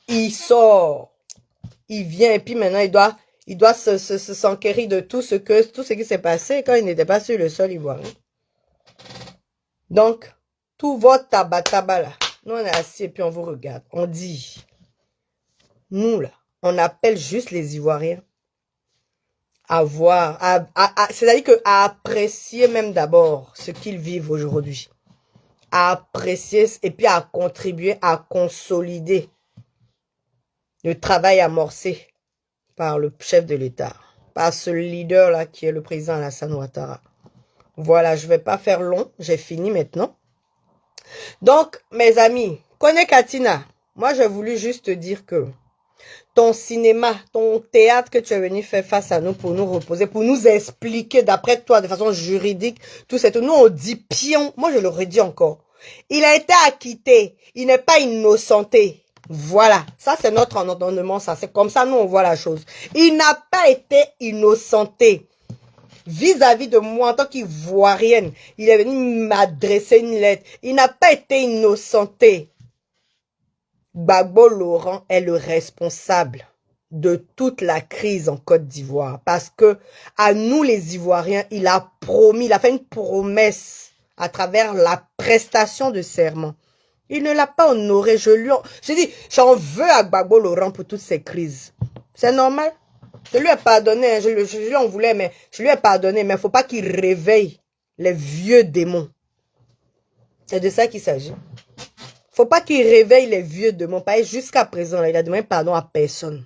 Il sort. Il vient et puis maintenant il doit s'enquérir de tout ce qui s'est passé quand il n'était pas sur le sol ivoirien. Donc, tout votre tabac là, nous on est assis et puis on vous regarde. On dit, nous là, on appelle juste les Ivoiriens à voir, c'est-à-dire à apprécier même d'abord ce qu'ils vivent aujourd'hui. À apprécier et puis à contribuer, à consolider le travail amorcé par le chef de l'État, par ce leader-là qui est le président Alassane Ouattara. Voilà, je ne vais pas faire long, j'ai fini maintenant. Donc, mes amis, Kone Katina, moi j'ai voulu juste te dire que ton cinéma, ton théâtre que tu es venu faire face à nous pour nous reposer, pour nous expliquer d'après toi de façon juridique, tout ça, nous on dit pion, moi je le redis encore. Il a été acquitté, il n'est pas innocenté. Voilà, ça c'est notre entendement, ça c'est comme ça nous on voit la chose. Il n'a pas été innocenté vis-à-vis de moi en tant qu'Ivoirienne. Il est venu m'adresser une lettre. Il n'a pas été innocenté. Gbagbo Laurent est le responsable de toute la crise en Côte d'Ivoire parce que à nous les Ivoiriens, il a promis, il a fait une promesse à travers la prestation de serment. Il ne l'a pas honoré. J'ai dit, j'en veux à Gbagbo Laurent pour toutes ces crises. C'est normal. Je lui ai pardonné. Je lui en voulais, mais je lui ai pardonné. Mais il ne faut pas qu'il réveille les vieux démons. C'est de ça qu'il s'agit. Il ne faut pas qu'il réveille les vieux démons. Jusqu'à présent, là, il a demandé pardon à personne.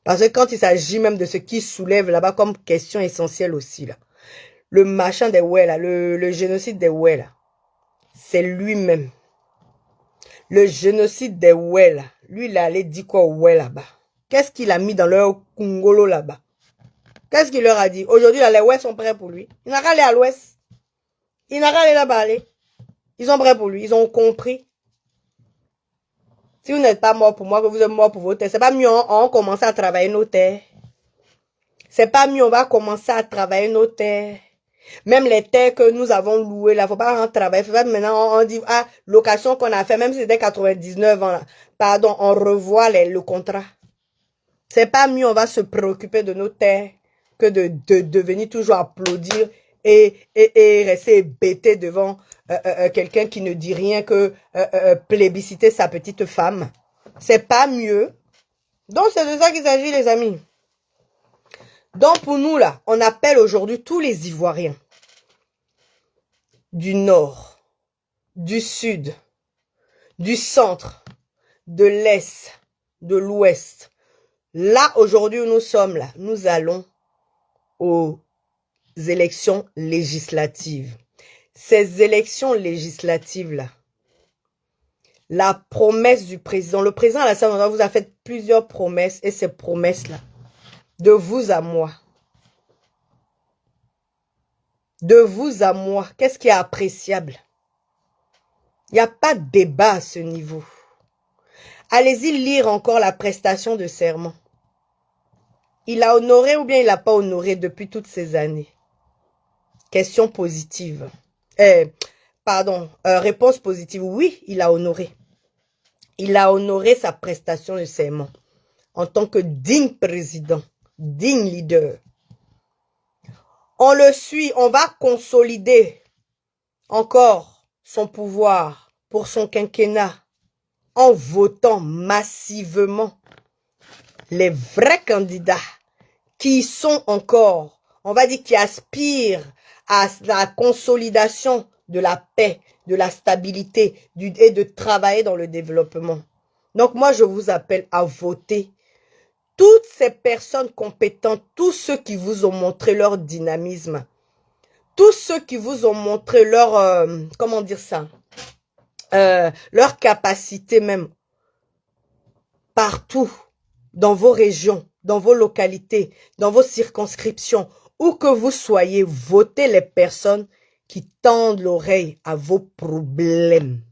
Parce que quand il s'agit même de ce qui soulève là-bas comme question essentielle aussi, là, le machin des Oué, là, le génocide des Oué, là, c'est lui-même. Le génocide des Oué, là, lui, il allait dire quoi aux Oué là-bas? Qu'est-ce qu'il a mis dans leur Congolo là-bas? Qu'est-ce qu'il leur a dit? Aujourd'hui, les Oué sont prêts pour lui. Il n'a qu'à aller à l'ouest. Il n'a qu'à aller là-bas, aller. Ils sont prêts pour lui. Ils ont compris. Si vous n'êtes pas mort pour moi, que vous êtes mort pour vos terres, c'est pas mieux, on commence à travailler nos terres. C'est pas mieux, on va commencer à travailler nos terres. Même les terres que nous avons louées, là, faut pas en travailler. Faut pas maintenant, on dit, ah, location qu'on a fait, même si c'était 99 ans, là, pardon, on revoit le contrat. C'est pas mieux, on va se préoccuper de nos terres que de venir toujours applaudir et rester bêté devant quelqu'un qui ne dit rien que plébisciter sa petite femme. C'est pas mieux. Donc, c'est de ça qu'il s'agit, les amis. Donc, pour nous, là, on appelle aujourd'hui tous les Ivoiriens du Nord, du Sud, du Centre, de l'Est, de l'Ouest. Là, aujourd'hui où nous sommes, là, nous allons aux élections législatives. Ces élections législatives-là, la promesse du président, le président Alassane Ouattara vous a fait plusieurs promesses et ces promesses-là, de vous à moi. De vous à moi. Qu'est-ce qui est appréciable? Il n'y a pas de débat à ce niveau. Allez-y lire encore la prestation de serment. Il a honoré ou bien il n'a pas honoré depuis toutes ces années? Question positive. réponse positive. Oui, il a honoré. Il a honoré sa prestation de serment en tant que digne président, digne leader. On le suit, on va consolider encore son pouvoir pour son quinquennat en votant massivement les vrais candidats qui sont encore, on va dire, qui aspirent à la consolidation de la paix, de la stabilité et de travailler dans le développement. Donc moi, je vous appelle à voter. Toutes ces personnes compétentes, tous ceux qui vous ont montré leur dynamisme, tous ceux qui vous ont montré leur, comment dire ça, leur capacité même, partout, dans vos régions, dans vos localités, dans vos circonscriptions, où que vous soyez, votez les personnes qui tendent l'oreille à vos problèmes.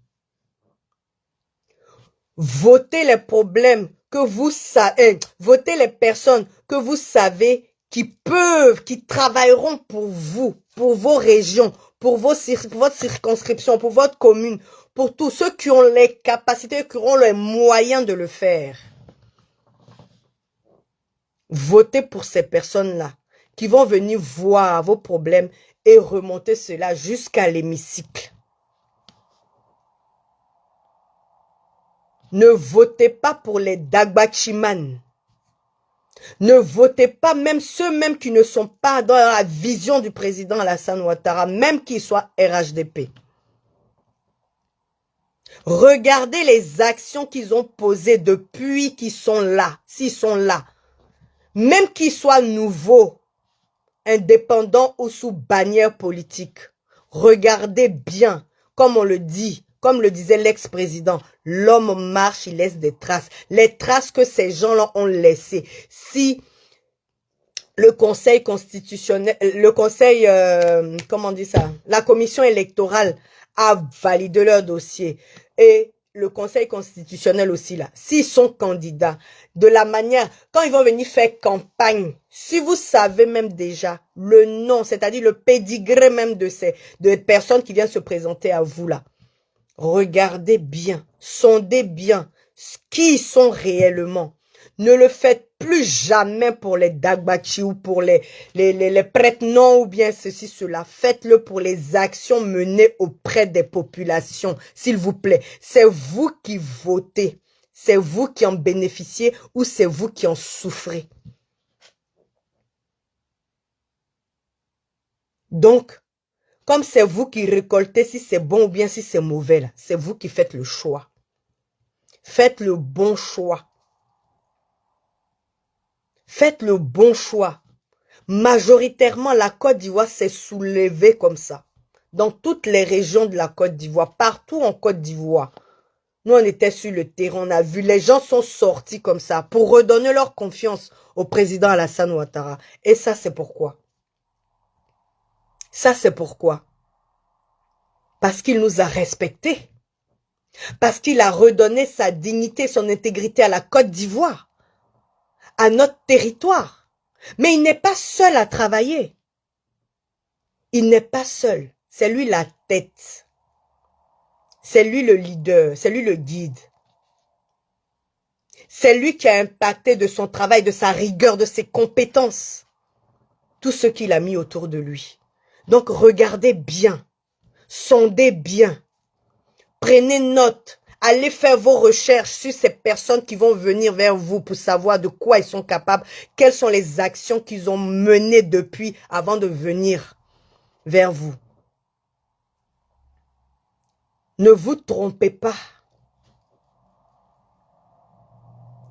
Votez les problèmes que vous savez, votez les personnes que vous savez qui peuvent, qui travailleront pour vous, pour vos régions, pour votre circonscription, pour votre commune, pour tous ceux qui ont les capacités, qui auront les moyens de le faire. Votez pour ces personnes-là qui vont venir voir vos problèmes et remonter cela jusqu'à l'hémicycle. Ne votez pas pour les Dagbachiman. Ne votez pas même ceux qui ne sont pas dans la vision du président Alassane Ouattara, même qu'ils soient RHDP. Regardez les actions qu'ils ont posées depuis qu'ils sont là, s'ils sont là. Même qu'ils soient nouveaux, indépendants ou sous bannière politique. Regardez bien, comme on le dit, comme le disait l'ex-président, l'homme marche, il laisse des traces. Les traces que ces gens-là ont laissées. Si le Conseil constitutionnel, comment on dit ça, la commission électorale a validé leur dossier et le Conseil constitutionnel aussi là, s'ils sont candidats, de la manière, quand ils vont venir faire campagne, si vous savez même déjà le nom, c'est-à-dire le pédigré même de personnes qui viennent se présenter à vous là, regardez bien, sondez bien qui ils sont réellement. Ne le faites plus jamais pour les Dagbachi ou pour les prête-noms ou bien ceci, cela. Faites-le pour les actions menées auprès des populations, s'il vous plaît. C'est vous qui votez. C'est vous qui en bénéficiez ou c'est vous qui en souffrez. Donc, comme c'est vous qui récoltez si c'est bon ou bien si c'est mauvais, c'est vous qui faites le choix. Faites le bon choix. Faites le bon choix. Majoritairement, la Côte d'Ivoire s'est soulevée comme ça. Dans toutes les régions de la Côte d'Ivoire, partout en Côte d'Ivoire. Nous, on était sur le terrain, on a vu, les gens sont sortis comme ça pour redonner leur confiance au président Alassane Ouattara. Et ça, c'est pourquoi. Ça, c'est pourquoi. Parce qu'il nous a respectés. Parce qu'il a redonné sa dignité, son intégrité à la Côte d'Ivoire. À notre territoire. Mais il n'est pas seul à travailler. Il n'est pas seul. C'est lui la tête. C'est lui le leader. C'est lui le guide. C'est lui qui a impacté de son travail, de sa rigueur, de ses compétences. Tout ce qu'il a mis autour de lui. Donc regardez bien. Sondez bien. Prenez note. Allez faire vos recherches sur ces personnes qui vont venir vers vous pour savoir de quoi ils sont capables, quelles sont les actions qu'ils ont menées depuis avant de venir vers vous. Ne vous trompez pas.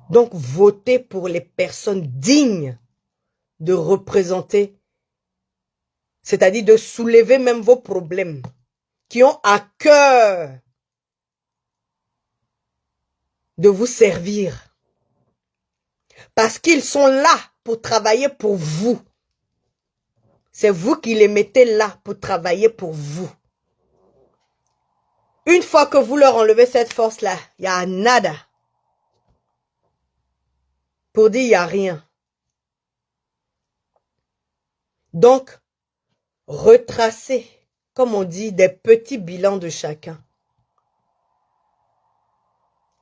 Donc, votez pour les personnes dignes de représenter, c'est-à-dire de soulever même vos problèmes, qui ont à cœur de vous servir. Parce qu'ils sont là pour travailler pour vous. C'est vous qui les mettez là pour travailler pour vous. Une fois que vous leur enlevez cette force-là, il n'y a nada. Pour dire il n'y a rien. Donc, retracez comme on dit, des petits bilans de chacun.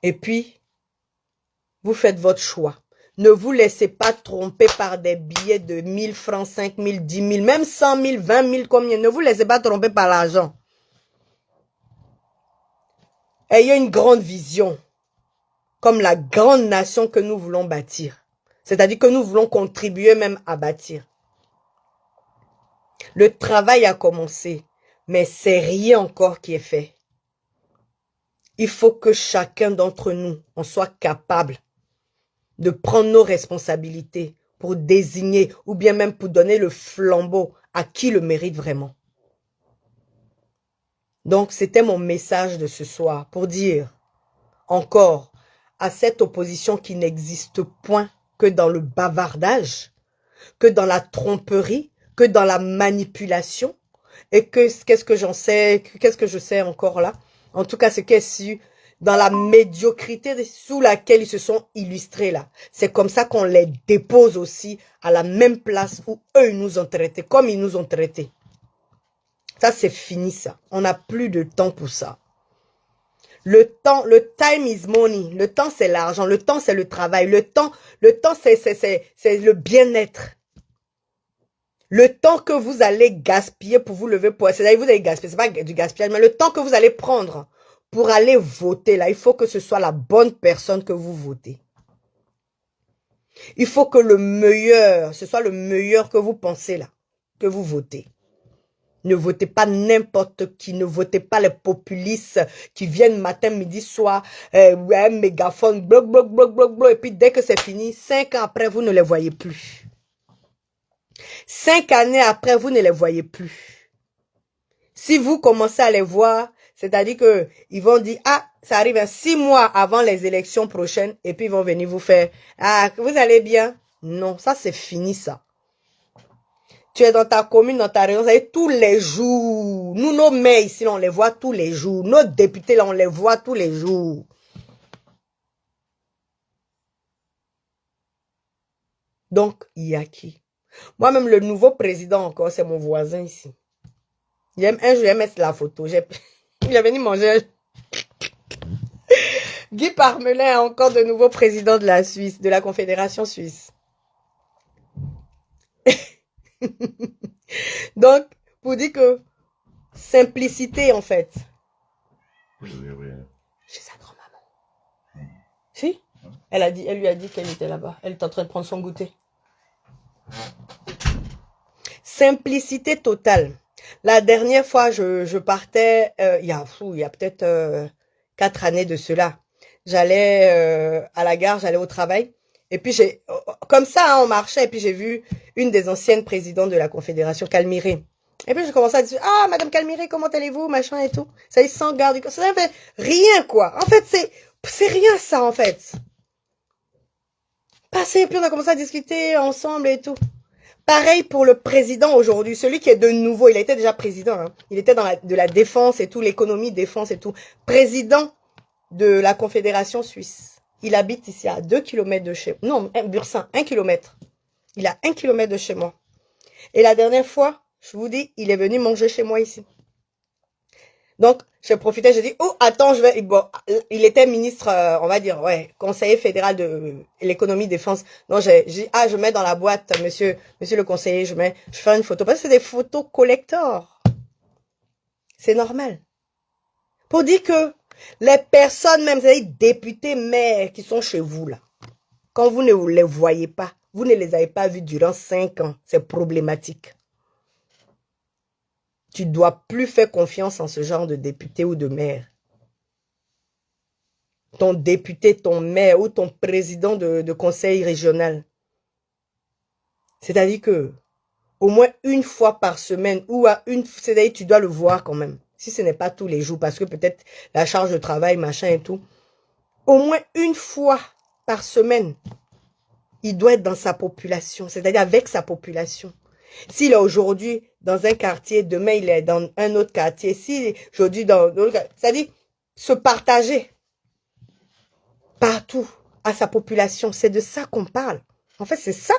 Et puis, vous faites votre choix. Ne vous laissez pas tromper par des billets de 1000 francs, 5000, 10 000, même 100 000, 20 000, combien. Ne vous laissez pas tromper par l'argent. Ayez une grande vision, comme la grande nation que nous voulons bâtir. C'est-à-dire que nous voulons contribuer même à bâtir. Le travail a commencé, mais c'est rien encore qui est fait. Il faut que chacun d'entre nous, on soit capable de prendre nos responsabilités pour désigner ou bien même pour donner le flambeau à qui le mérite vraiment. Donc, c'était mon message de ce soir pour dire encore à cette opposition qui n'existe point que dans le bavardage, que dans la tromperie, que dans la manipulation. Et qu'est-ce que j'en sais, qu'est-ce que je sais encore là? En tout cas, ce qui est su dans la médiocrité sous laquelle ils se sont illustrés là. C'est comme ça qu'on les dépose aussi à la même place où eux ils nous ont traités, comme ils nous ont traités. Ça, c'est fini ça. On n'a plus de temps pour ça. Le time is money. Le temps, c'est l'argent. Le temps, c'est le travail. Le temps, c'est le bien-être. Le temps que vous allez gaspiller pour vous lever, c'est-à-dire vous allez gaspiller, c'est pas du gaspillage, mais le temps que vous allez prendre pour aller voter, là, il faut que ce soit la bonne personne que vous votez. Il faut que le meilleur, ce soit le meilleur que vous pensez là, que vous votez. Ne votez pas n'importe qui, ne votez pas les populistes qui viennent matin, midi, soir, ouais, mégaphone, bloc, bloc, bloc, bloc, bloc, et puis dès que c'est fini, 5 ans après, vous ne les voyez plus. 5 années après, vous ne les voyez plus. Si vous commencez à les voir, c'est-à-dire que ils vont dire, ah, ça arrive 6 mois avant les élections prochaines, et puis ils vont venir vous faire, ah, vous allez bien? Non, ça c'est fini ça. Tu es dans ta commune, dans ta région, vous savez, tous les jours. Nous, nos maires ici, on les voit tous les jours. Nos députés, là, on les voit tous les jours. Donc, il y a qui? Moi-même, le nouveau président encore, c'est mon voisin ici. Un jour, je vais mettre la photo. Il est venu manger. Guy Parmelin, encore de nouveau président de la Suisse, de la Confédération suisse. Donc, pour dire que simplicité, en fait. Oui. Chez sa grand-maman. Si? Elle lui a dit qu'elle était là-bas. Elle est en train de prendre son goûter. Simplicité totale. La dernière fois, je partais, il y a peut-être 4 années de cela. J'allais à la gare, j'allais au travail. Et puis, comme ça, hein, on marchait. Et puis, j'ai vu une des anciennes présidentes de la Confédération, Calmiré. Et puis, je commençais à dire, ah, Madame Calmiré, comment allez-vous, machin et tout. Ça y est, sans garde. Ça fait rien, quoi. En fait, c'est rien, ça, en fait. Passé, et puis on a commencé à discuter ensemble et tout. Pareil pour le président aujourd'hui, celui qui est de nouveau. Il était déjà président. Hein. Il était de la défense et tout, l'économie, défense et tout. Président de la Confédération suisse. Il habite ici à 2 km de chez moi. Non, Bursin, 1 km. Il a 1 km de chez moi. Et la dernière fois, je vous dis, il est venu manger chez moi ici. Donc, j'ai profité, j'ai dit, oh, attends, bon, il était ministre, on va dire, ouais, conseiller fédéral de l'économie défense. Donc, j'ai dit, ah, je mets dans la boîte, monsieur le conseiller, je fais une photo. Parce que c'est des photos collector. C'est normal. Pour dire que les personnes, même les députés, maires qui sont chez vous, là, quand vous ne les voyez pas, vous ne les avez pas vus durant 5 ans, c'est problématique. Tu ne dois plus faire confiance en ce genre de député ou de maire. Ton député, ton maire ou ton président de conseil régional. C'est-à-dire que au moins une fois par semaine ou c'est-à-dire tu dois le voir quand même. Si ce n'est pas tous les jours parce que peut-être la charge de travail, machin et tout. Au moins une fois par semaine, il doit être dans sa population, c'est-à-dire avec sa population. S'il est aujourd'hui dans un quartier, demain il est dans un autre quartier. Si aujourd'hui dans l'autre quartier, c'est-à-dire se partager partout à sa population. C'est de ça qu'on parle. En fait, c'est ça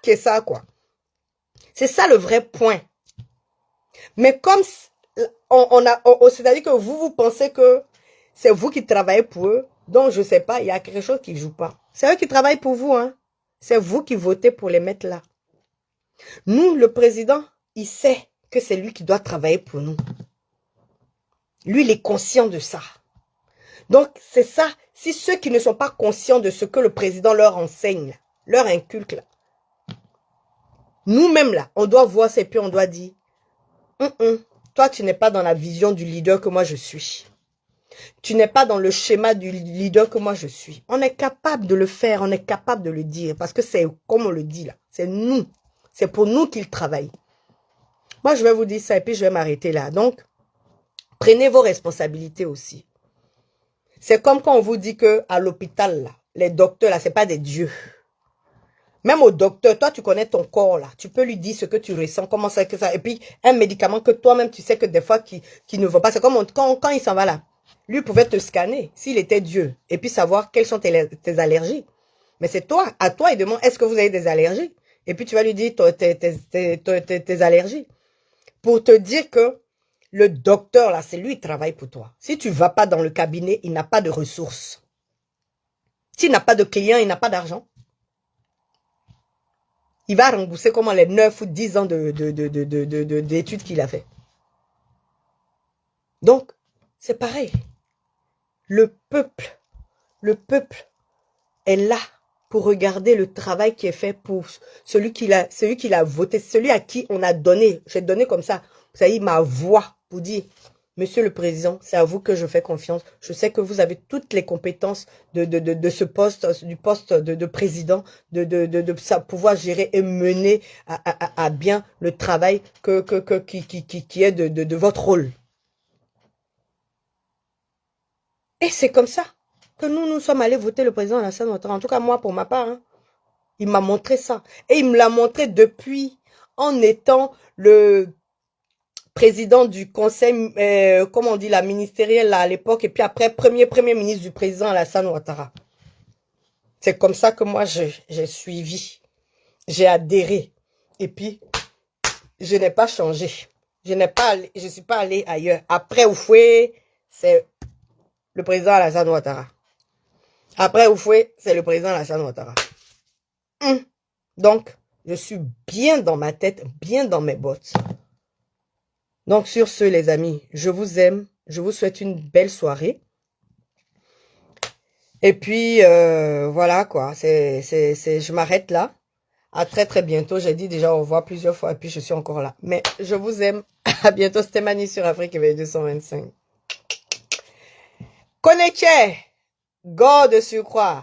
qui est ça, quoi. C'est ça le vrai point. Mais comme c'est-à-dire que vous pensez que c'est vous qui travaillez pour eux. Donc, je sais pas, il y a quelque chose qui ne joue pas. C'est eux qui travaillent pour vous, hein. C'est vous qui votez pour les mettre là. Nous, le président, il sait que c'est lui qui doit travailler pour nous. Lui, il est conscient de ça. Donc, c'est ça. Si ceux qui ne sont pas conscients de ce que le président leur enseigne, leur inculque, là, nous-mêmes, là, on doit voir ça et puis on doit dire, toi, tu n'es pas dans la vision du leader que moi je suis. Tu n'es pas dans le schéma du leader que moi je suis. On est capable de le faire, on est capable de le dire. Parce que c'est comme on le dit là. C'est nous. C'est pour nous qu'il travaille. Moi, je vais vous dire ça et puis je vais m'arrêter là. Donc, prenez vos responsabilités aussi. C'est comme quand on vous dit que à l'hôpital, là, les docteurs, là, c'est pas des dieux. Même au docteur, toi, tu connais ton corps, là. Tu peux lui dire ce que tu ressens, comment ça, que ça. Et puis, un médicament que toi-même, tu sais que des fois, qui ne va pas. C'est comme quand il s'en va là. Lui pouvait te scanner, s'il était Dieu, et puis savoir quelles sont tes allergies. Mais c'est toi, à toi, il demande, est-ce que vous avez des allergies? Et puis, tu vas lui dire tes allergies. Pour te dire que le docteur, là, c'est lui qui travaille pour toi. Si tu ne vas pas dans le cabinet, il n'a pas de ressources. S'il n'a pas de clients, il n'a pas d'argent. Il va rembourser comment les 9 ou 10 ans d'études qu'il a fait. Donc, c'est pareil. Le peuple est là pour regarder le travail qui est fait pour celui qui l'a voté, celui à qui on a donné. J'ai donné comme ça, vous savez, ma voix pour dire, Monsieur le Président, c'est à vous que je fais confiance. Je sais que vous avez toutes les compétences de ce poste, du poste de président, de pouvoir gérer et mener à bien le travail qui est de votre rôle. Et c'est comme ça que nous sommes allés voter le président Alassane Ouattara. En tout cas, moi, pour ma part, hein, il m'a montré ça. Et il me l'a montré depuis, en étant le président du conseil, comment on dit, la ministérielle là, à l'époque, et puis après, premier ministre du président Alassane Ouattara. C'est comme ça que moi, j'ai suivi, j'ai adhéré. Et puis, je n'ai pas changé. Je ne suis pas allé ailleurs. Après Oufoué, c'est le président Alassane Ouattara. Après Oufoué, c'est le président Alassane Ouattara. Donc, je suis bien dans ma tête, bien dans mes bottes. Donc, sur ce, les amis, je vous aime. Je vous souhaite une belle soirée. Et puis, voilà quoi. Je m'arrête là. À très très bientôt. J'ai dit déjà au revoir plusieurs fois et puis je suis encore là. Mais je vous aime. À bientôt. C'était Mani sur Afrique éveil 225. Connecté. God de surcroît.